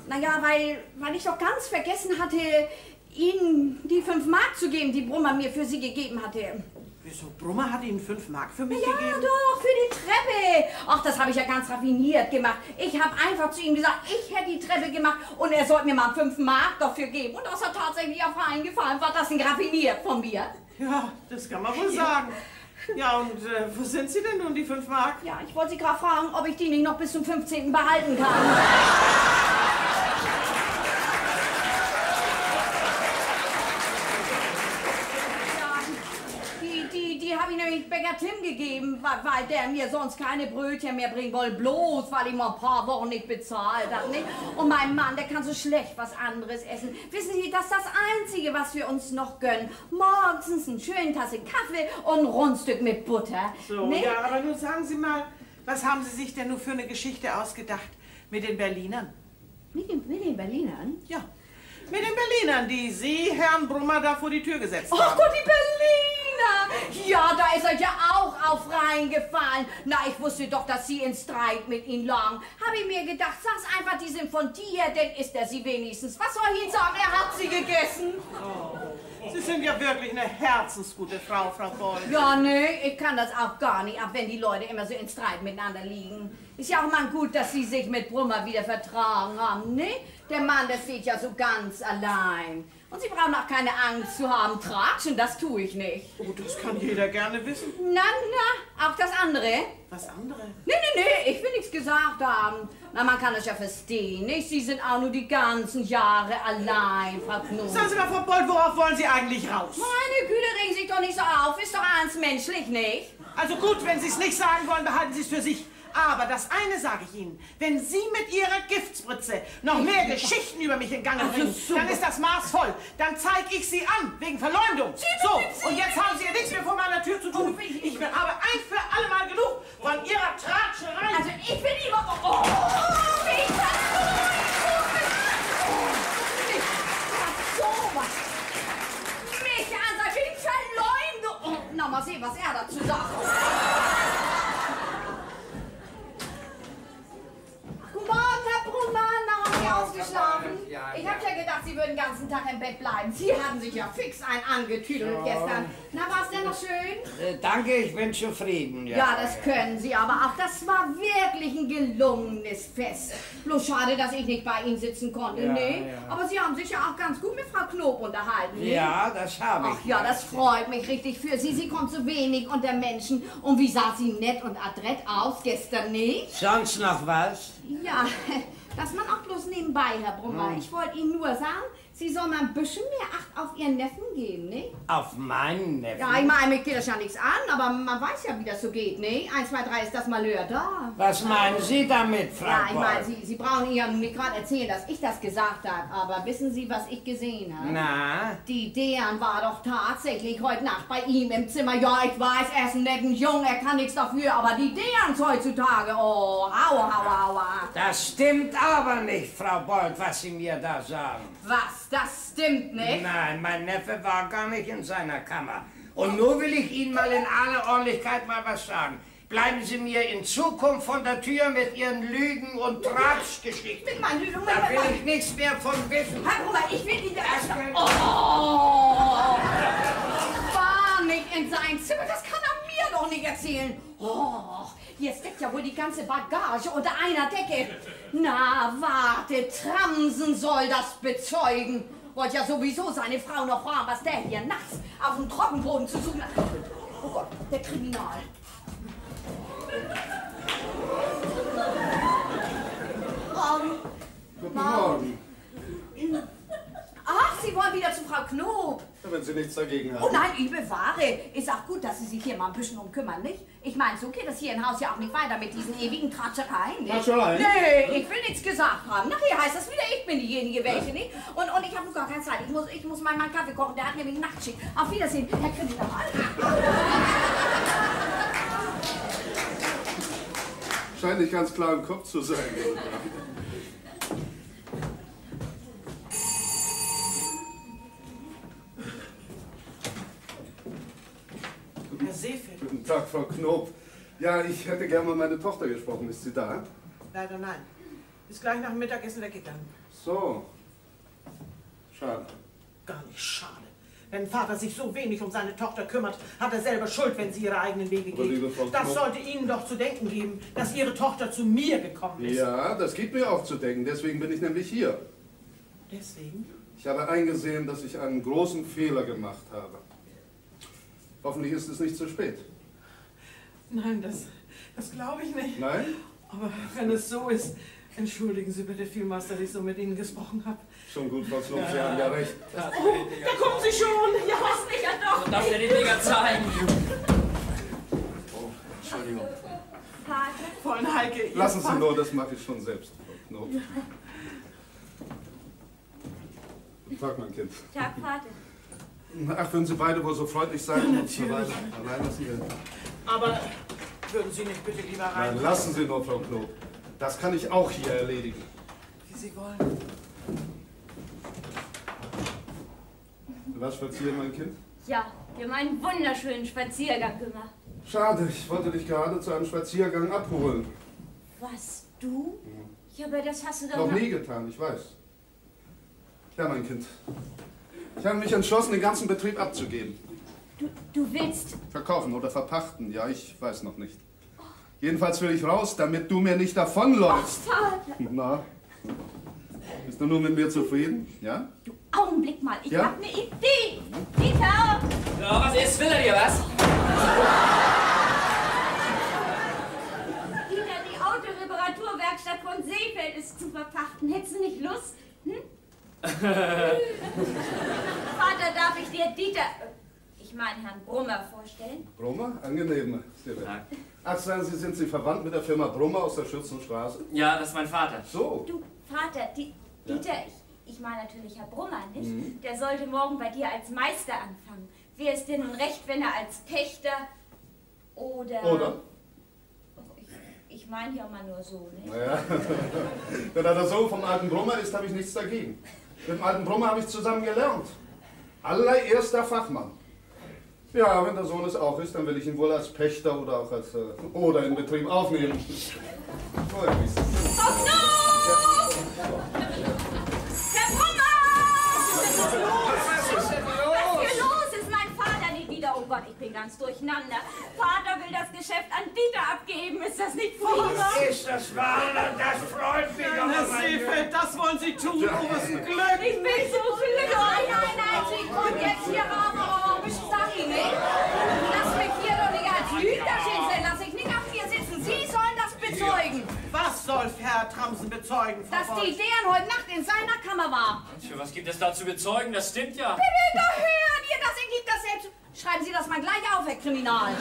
Naja, weil ich doch ganz vergessen hatte, Ihnen die 5 Mark zu geben, die Brummer mir für Sie gegeben hatte. Wieso? Brummer hat Ihnen 5 Mark für mich Ja, gegeben? doch, für die Treppe. Ach, das habe ich ja ganz raffiniert gemacht. Ich habe einfach zu ihm gesagt, ich hätte die Treppe gemacht und er sollte mir mal 5 Mark dafür geben. Und das hat tatsächlich auf einen gefallen. War das denn raffiniert von mir? Ja, das kann man wohl sagen. Ja, und wo sind Sie denn nun, die 5 Mark? Ja, ich wollte Sie gerade fragen, ob ich die nicht noch bis zum 15. behalten kann. ja Tim gegeben, weil der mir sonst keine Brötchen mehr bringen wollte, bloß weil ich mal ein paar Wochen nicht bezahlt habe, nicht? Und mein Mann, der kann so schlecht was anderes essen. Wissen Sie, das ist das Einzige, was wir uns noch gönnen. Morgens eine schöne Tasse Kaffee und ein Rundstück mit Butter. So, nicht? ja, aber nun sagen Sie mal, was haben Sie sich denn nur für eine Geschichte ausgedacht mit den Berlinern? Mit den Berlinern? Ja, mit den Berlinern, die Sie, Herrn Brummer, da vor die Tür gesetzt haben. Ach Gott, die Berliner! Ja, da ist er ja auch auf reingefallen. Na, ich wusste doch, dass Sie in Streit mit Ihnen lagen. Habe ich mir gedacht, sag's einfach, die sind von dir, denn isst er sie wenigstens. Was soll ich Ihnen sagen, er hat sie gegessen. Oh. Sie sind ja wirklich eine herzensgute Frau, Frau Boll. Ja, nee, ich kann das auch gar nicht ab, wenn die Leute immer so in Streit miteinander liegen. Ist ja auch mal gut, dass Sie sich mit Brummer wieder vertragen haben, ne? Der Mann, der steht ja so ganz allein. Und Sie brauchen auch keine Angst zu haben. Tratschen, das tue ich nicht. Oh, das kann jeder gerne wissen. Na, auch das andere? Was andere? Nee, ich will nichts gesagt haben. Na, man kann das ja verstehen, nicht? Sie sind auch nur die ganzen Jahre allein, Frau Knob. Sagen Sie mal, Frau Boll, worauf wollen Sie eigentlich raus? Meine Güte, regen Sie sich doch nicht so auf. Ist doch alles menschlich, nicht? Also gut, wenn Sie es nicht sagen wollen, behalten Sie es für sich. Aber das eine sage ich Ihnen, wenn Sie mit Ihrer Giftspritze noch mehr Geschichten über mich in Gang bringen, dann ist das Maß voll. Dann zeige ich Sie an, wegen Verleumdung. So, und jetzt haben Sie ja nichts mehr vor meiner Tür zu tun. Ich bin aber ein für alle Mal genug von Ihrer Tratscherei. Also ich bin lieber... Oh, ich sowas. Mich an, wie Verleumdung. Oh, na, mal sehen, was er dazu sagt. Guten Morgen, Herr Brummer. Na, haben Sie ausgeschlafen? Ich hab ja gedacht, Sie würden den ganzen Tag im Bett bleiben. Sie haben sich ja fix angetüdelt gestern. Na, war's denn noch schön? Danke, ich bin zufrieden. Ja, das können Sie, aber auch das war wirklich ein gelungenes Fest. Bloß schade, dass ich nicht bei Ihnen sitzen konnte, ne? Aber Sie haben sich ja auch ganz gut mit Frau Knob unterhalten, ne? Ja, das habe ich. Ach ja, das freut mich richtig für Sie. Sie kommt so wenig unter Menschen. Und wie sah sie nett und adrett aus gestern, nicht? Sonst noch was? Ja, das man auch bloß nebenbei, Herr Brummer. Ich wollte Ihnen nur sagen, Sie sollen mal ein bisschen mehr Acht auf Ihren Neffen geben, ne? Auf meinen Neffen? Ja, ich meine, mir geht das ja nichts an, aber man weiß ja, wie das so geht, ne? 1, 2, 3 ist das Malheur da. Was meinen Sie damit, Frau Ja, ich Boll? meine, Sie brauchen ihr nicht gerade erzählen, dass ich das gesagt habe, aber wissen Sie, was ich gesehen habe? Na? Die Dejan war doch tatsächlich heute Nacht bei ihm im Zimmer. Ja, ich weiß, er ist ein netter Junge, er kann nichts dafür, aber die Dejans heutzutage, oh, aua. Das stimmt aber nicht, Frau Boll, was Sie mir da sagen. Was? Das stimmt nicht? Nein, mein Neffe war gar nicht in seiner Kammer. Und nur will ich Ihnen mal in aller Ordentlichkeit mal was sagen. Bleiben Sie mir in Zukunft von der Tür mit Ihren Lügen und Tratschgeschichten. Mit meinen Lügen? Da will ich nichts mehr von wissen. Herr Brummer, ich will Ihnen das... Oh! War nicht in sein Zimmer, das kann er mir doch nicht erzählen. Oh, hier steckt ja wohl die ganze Bagage unter einer Decke. Na, warte, Tramsen soll das bezeugen. Wollte ja sowieso seine Frau noch fragen, was der hier nachts auf dem Trockenboden zu suchen hat. Oh Gott, der Kriminal. Guten Morgen. Ach, Sie wollen wieder zu Frau Knob. Wenn Sie nichts dagegen haben. Oh nein, ich bewahre. Ist auch gut, dass Sie sich hier mal ein bisschen kümmern, nicht? Ich meine, so geht das hier im Haus ja auch nicht weiter mit diesen ewigen Tratschereien, nicht? Tratschereien? Nee, ich will nichts gesagt haben. Nachher heißt das wieder, ich bin diejenige, welche, nicht? Und ich habe gar keine Zeit. Ich muss meinen Mann Kaffee kochen, der hat nämlich Nachtschicht. Auf Wiedersehen, Herr Kriminal. Scheint nicht ganz klar im Kopf zu sein. Herr Seefeld. Guten Tag, Frau Knob. Ja, ich hätte gerne mal meine Tochter gesprochen. Ist sie da? Leider nein. Ist gleich nach dem Mittagessen weggegangen. So. Schade. Gar nicht schade. Wenn ein Vater sich so wenig um seine Tochter kümmert, hat er selber Schuld, wenn sie ihre eigenen Wege Aber liebe geht. Frau Das Knob- sollte Ihnen doch zu denken geben, dass Ihre Tochter zu mir gekommen ist. Ja, das gibt mir auch zu denken. Deswegen bin ich nämlich hier. Deswegen? Ich habe eingesehen, dass ich einen großen Fehler gemacht habe. Hoffentlich ist es nicht zu spät. Nein, das glaube ich nicht. Nein? Aber wenn es so ist, entschuldigen Sie bitte vielmals, dass ich so mit Ihnen gesprochen habe. Schon gut, Frau Slob, Sie haben ja recht. Oh, da kommen Sie schon! Ja, Sicher doch! Darf der die Dinger zeigen? Entschuldigung. Vater? Fräulein Heike, ihr Lassen Sie Vater- nur, das mache ich schon selbst, Frau Knob. Guten Tag, mein Kind. Tag, Vater. Ach, würden Sie beide wohl so freundlich sein und uns eine Weile allein lassen werden? Aber würden Sie nicht bitte lieber rein? Nein, lassen Sie nur, Frau Knob. Das kann ich auch hier erledigen. Wie Sie wollen. Was spazieren, mein Kind? Ja, wir haben einen wunderschönen Spaziergang gemacht. Schade, ich wollte dich gerade zu einem Spaziergang abholen. Was, du? Ja, aber das hast du doch Noch nie getan, ich weiß. Ja, mein Kind. Ich habe mich entschlossen, den ganzen Betrieb abzugeben. Du willst... Verkaufen oder verpachten, ja, ich weiß noch nicht. Jedenfalls will ich raus, damit du mir nicht davonläufst. Vater! Na, bist du nun mit mir zufrieden? Ja? Du, Augenblick mal, ich Ja? hab eine Idee! Dieter! Ja, was ist? Will er dir was? Dieter, die Autoreparaturwerkstatt von Seefeld ist zu verpachten. Hättest du nicht Lust? Hm? Vater, darf ich dir Dieter... Ich meine Herrn Brummer vorstellen? Brummer? Angenehm. Ja. Ach, sagen Sie, sind Sie verwandt mit der Firma Brummer aus der Schützenstraße? Ja, das ist mein Vater. So. Du, Vater, Dieter, ich meine natürlich Herr Brummer, nicht? Der sollte morgen bei dir als Meister anfangen. Wäre es dir nun recht, wenn er als Pächter oder... Oder? Ich meine ja mal nur so, nicht? Naja, wenn er der Sohn vom alten Brummer ist, habe ich nichts dagegen. Mit dem alten Brummer habe ich zusammen gelernt. Allererster Fachmann. Ja, wenn der Sohn es auch ist, dann will ich ihn wohl als Pächter oder auch als oder in Betrieb aufnehmen. Freut mich. Oh no! Herr Brummer! Was hier los? Ist mein Vater nicht wieder? Oh Gott, ich bin ganz durcheinander. Vater will das Geschäft an Dieter abgeben. Ist das nicht prima? Ist das wahr? Das freut mich Herr aber, mein Seefeld, das wollen Sie tun, oberes Glück. Ich bin so glücklich. Nein, Sie kommen jetzt hier raus, aber ich sag Ihnen nicht. Lass mich hier doch nicht als Lügner stehen. Lass ich nicht auf hier sitzen. Sie sollen das bezeugen. Was soll Herr Tramsen bezeugen, Frau Dass Boll? die Deren heute Nacht in seiner Kammer war. Tja, was gibt es da zu bezeugen? Das stimmt ja. Da hört ihr das? Ich lieb das selbst. Schreiben Sie das mal gleich auf, Herr Kriminal.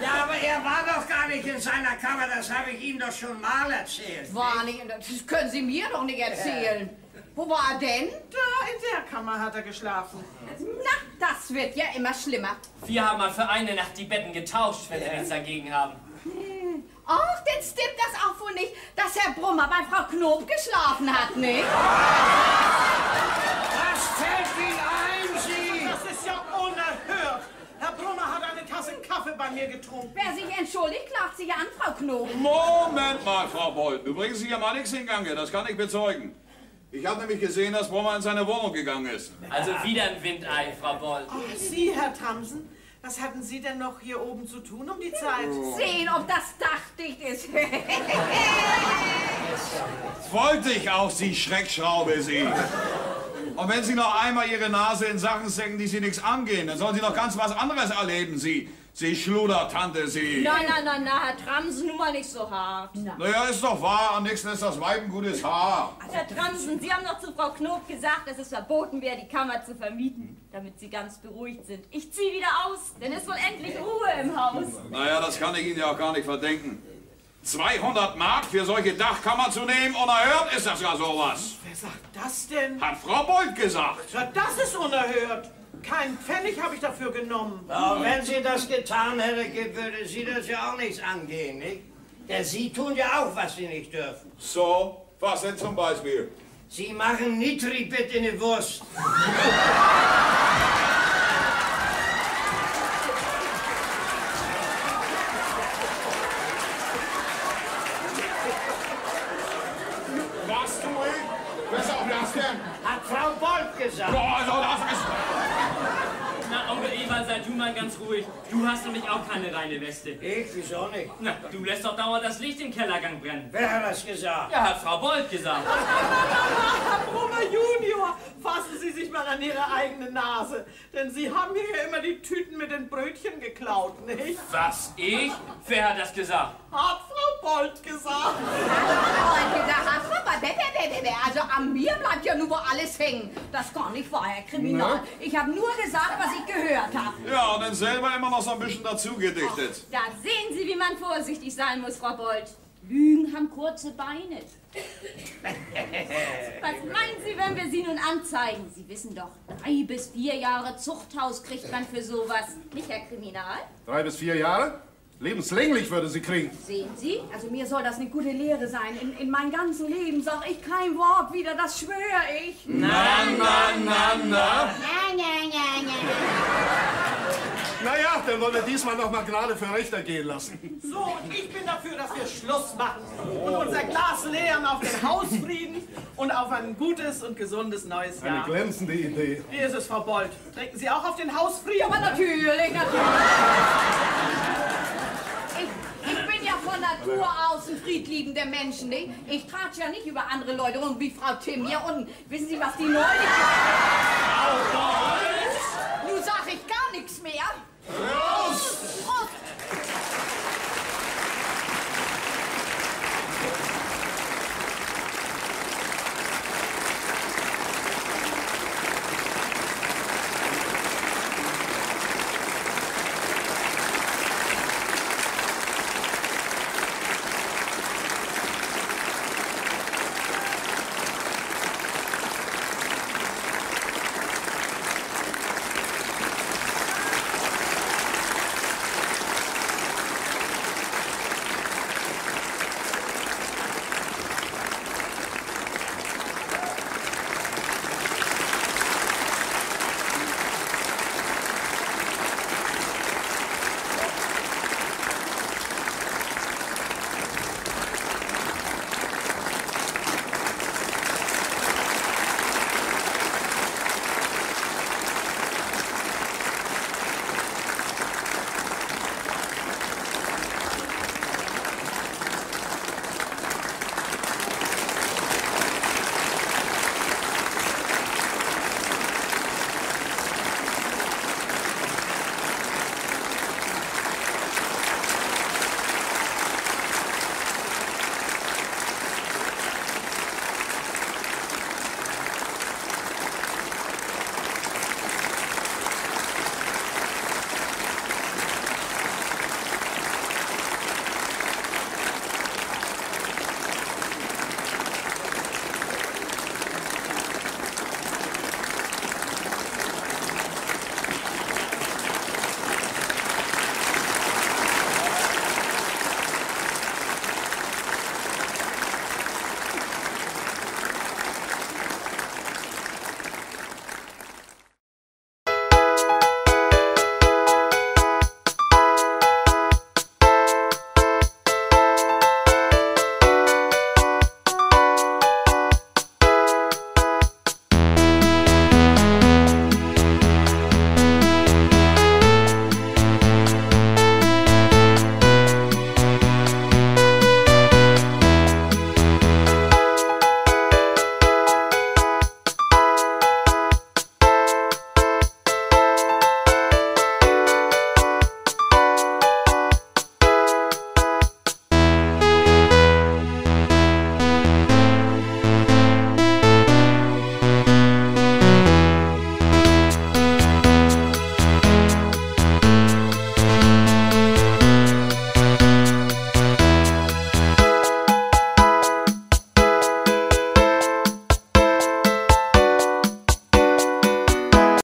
Ja, aber er war doch gar nicht in seiner Kammer, das habe ich ihm doch schon mal erzählt. War nicht, das können Sie mir doch nicht erzählen. Wo war er denn? Da in der Kammer hat er geschlafen. Na, das wird ja immer schlimmer. Wir haben mal für eine Nacht die Betten getauscht, wenn Sie nichts dagegen haben. Ach, denn stimmt das auch wohl nicht, dass Herr Brummer bei Frau Knob geschlafen hat, nicht? Was fällt Ihnen ein, Sie? Das ist ja unerhört. Herr Brummer hat eine Tasse Kaffee bei mir getrunken. Wer sich entschuldigt, klagt sich ja an, Frau Knob. Moment mal, Frau Boll. Du bringst hier mal nichts in Gange, das kann ich bezeugen. Ich habe nämlich gesehen, dass Brummer in seine Wohnung gegangen ist. Also wieder ein Windei, Frau Boll. Ach, Sie, Herr Tramsen, was hatten Sie denn noch hier oben zu tun um die Zeit? Sehen, ob das Dach dicht ist. Wollte ich auch, Sie Schreckschraube, Sie. Und wenn Sie noch einmal Ihre Nase in Sachen stecken, die Sie nichts angehen, dann sollen Sie noch ganz was anderes erleben, Sie Schludertante, Sie. Na, Herr Tramsen, nun mal nicht so hart. Naja, ist doch wahr, am nächsten ist das Weib ein gutes Haar. Herr Tramsen, Sie haben doch zu Frau Knob gesagt, dass es verboten wäre, die Kammer zu vermieten, damit Sie ganz beruhigt sind. Ich ziehe wieder aus, denn es ist wohl endlich Ruhe im Haus. Naja, das kann ich Ihnen ja auch gar nicht verdenken. 200 Mark für solche Dachkammer zu nehmen, unerhört ist das ja sowas. Wer sagt das denn? Hat Frau Bold gesagt. Ja, das ist unerhört. Kein Pfennig habe ich dafür genommen. Ja, wenn sie das getan hätte, würde sie das ja auch nichts angehen, nicht? Denn sie tun ja auch, was sie nicht dürfen. So, was denn zum Beispiel? Sie machen Nitribit in die Wurst. Was tue ich? Was auch das denn? Hat Frau Bold gesagt. Ja, also das ist... Na, Onkel Ewald, sei du mal ganz ruhig. Du hast nämlich auch keine reine Weste. Ich? Wieso nicht? Na, du lässt doch dauernd das Licht im Kellergang brennen. Wer hat das gesagt? Ja, hat Frau Bold gesagt. Herr Brummer Junior, fassen Sie sich mal an Ihre eigene Nase. Denn Sie haben mir ja immer die Tüten mit den Brötchen geklaut, nicht? Was, ich? Wer hat das gesagt? Hat Frau Bold gesagt. Hat gesagt, hat Frau Also an mir bleibt ja nur wohl alles hängen. Das gar nicht wahr, Herr Kriminal. Ich habe nur gesagt, was ich gehört habe. Ja, und dann selber immer noch so ein bisschen dazu gedichtet. Da sehen Sie, wie man vorsichtig sein muss, Frau Bold. Lügen haben kurze Beine. Was meinen Sie, wenn wir Sie nun anzeigen? Sie wissen doch, 3 bis 4 Jahre Zuchthaus kriegt man für sowas. Nicht, Herr Kriminal? 3 bis 4 Jahre? Lebenslänglich würde sie kriegen. Sehen Sie? Also mir soll das eine gute Lehre sein. In meinem ganzen Leben sag ich kein Wort wieder, das schwöre ich. Na. Naja, dann wollen wir diesmal noch mal Gnade für Rechter gehen lassen. So, und ich bin dafür, dass wir Schluss machen und unser Glas leeren auf den Hausfrieden und auf ein gutes und gesundes neues Eine Jahr. glänzende Idee. Wie ist es, Frau Bold? Trinken Sie auch auf den Hausfrieden? Aber natürlich. Ich bin ja von Natur aus ein friedliebender Mensch, nicht? Ich tratsch ja nicht über andere Leute rum wie Frau Tim hier unten. Wissen Sie, was die neulich...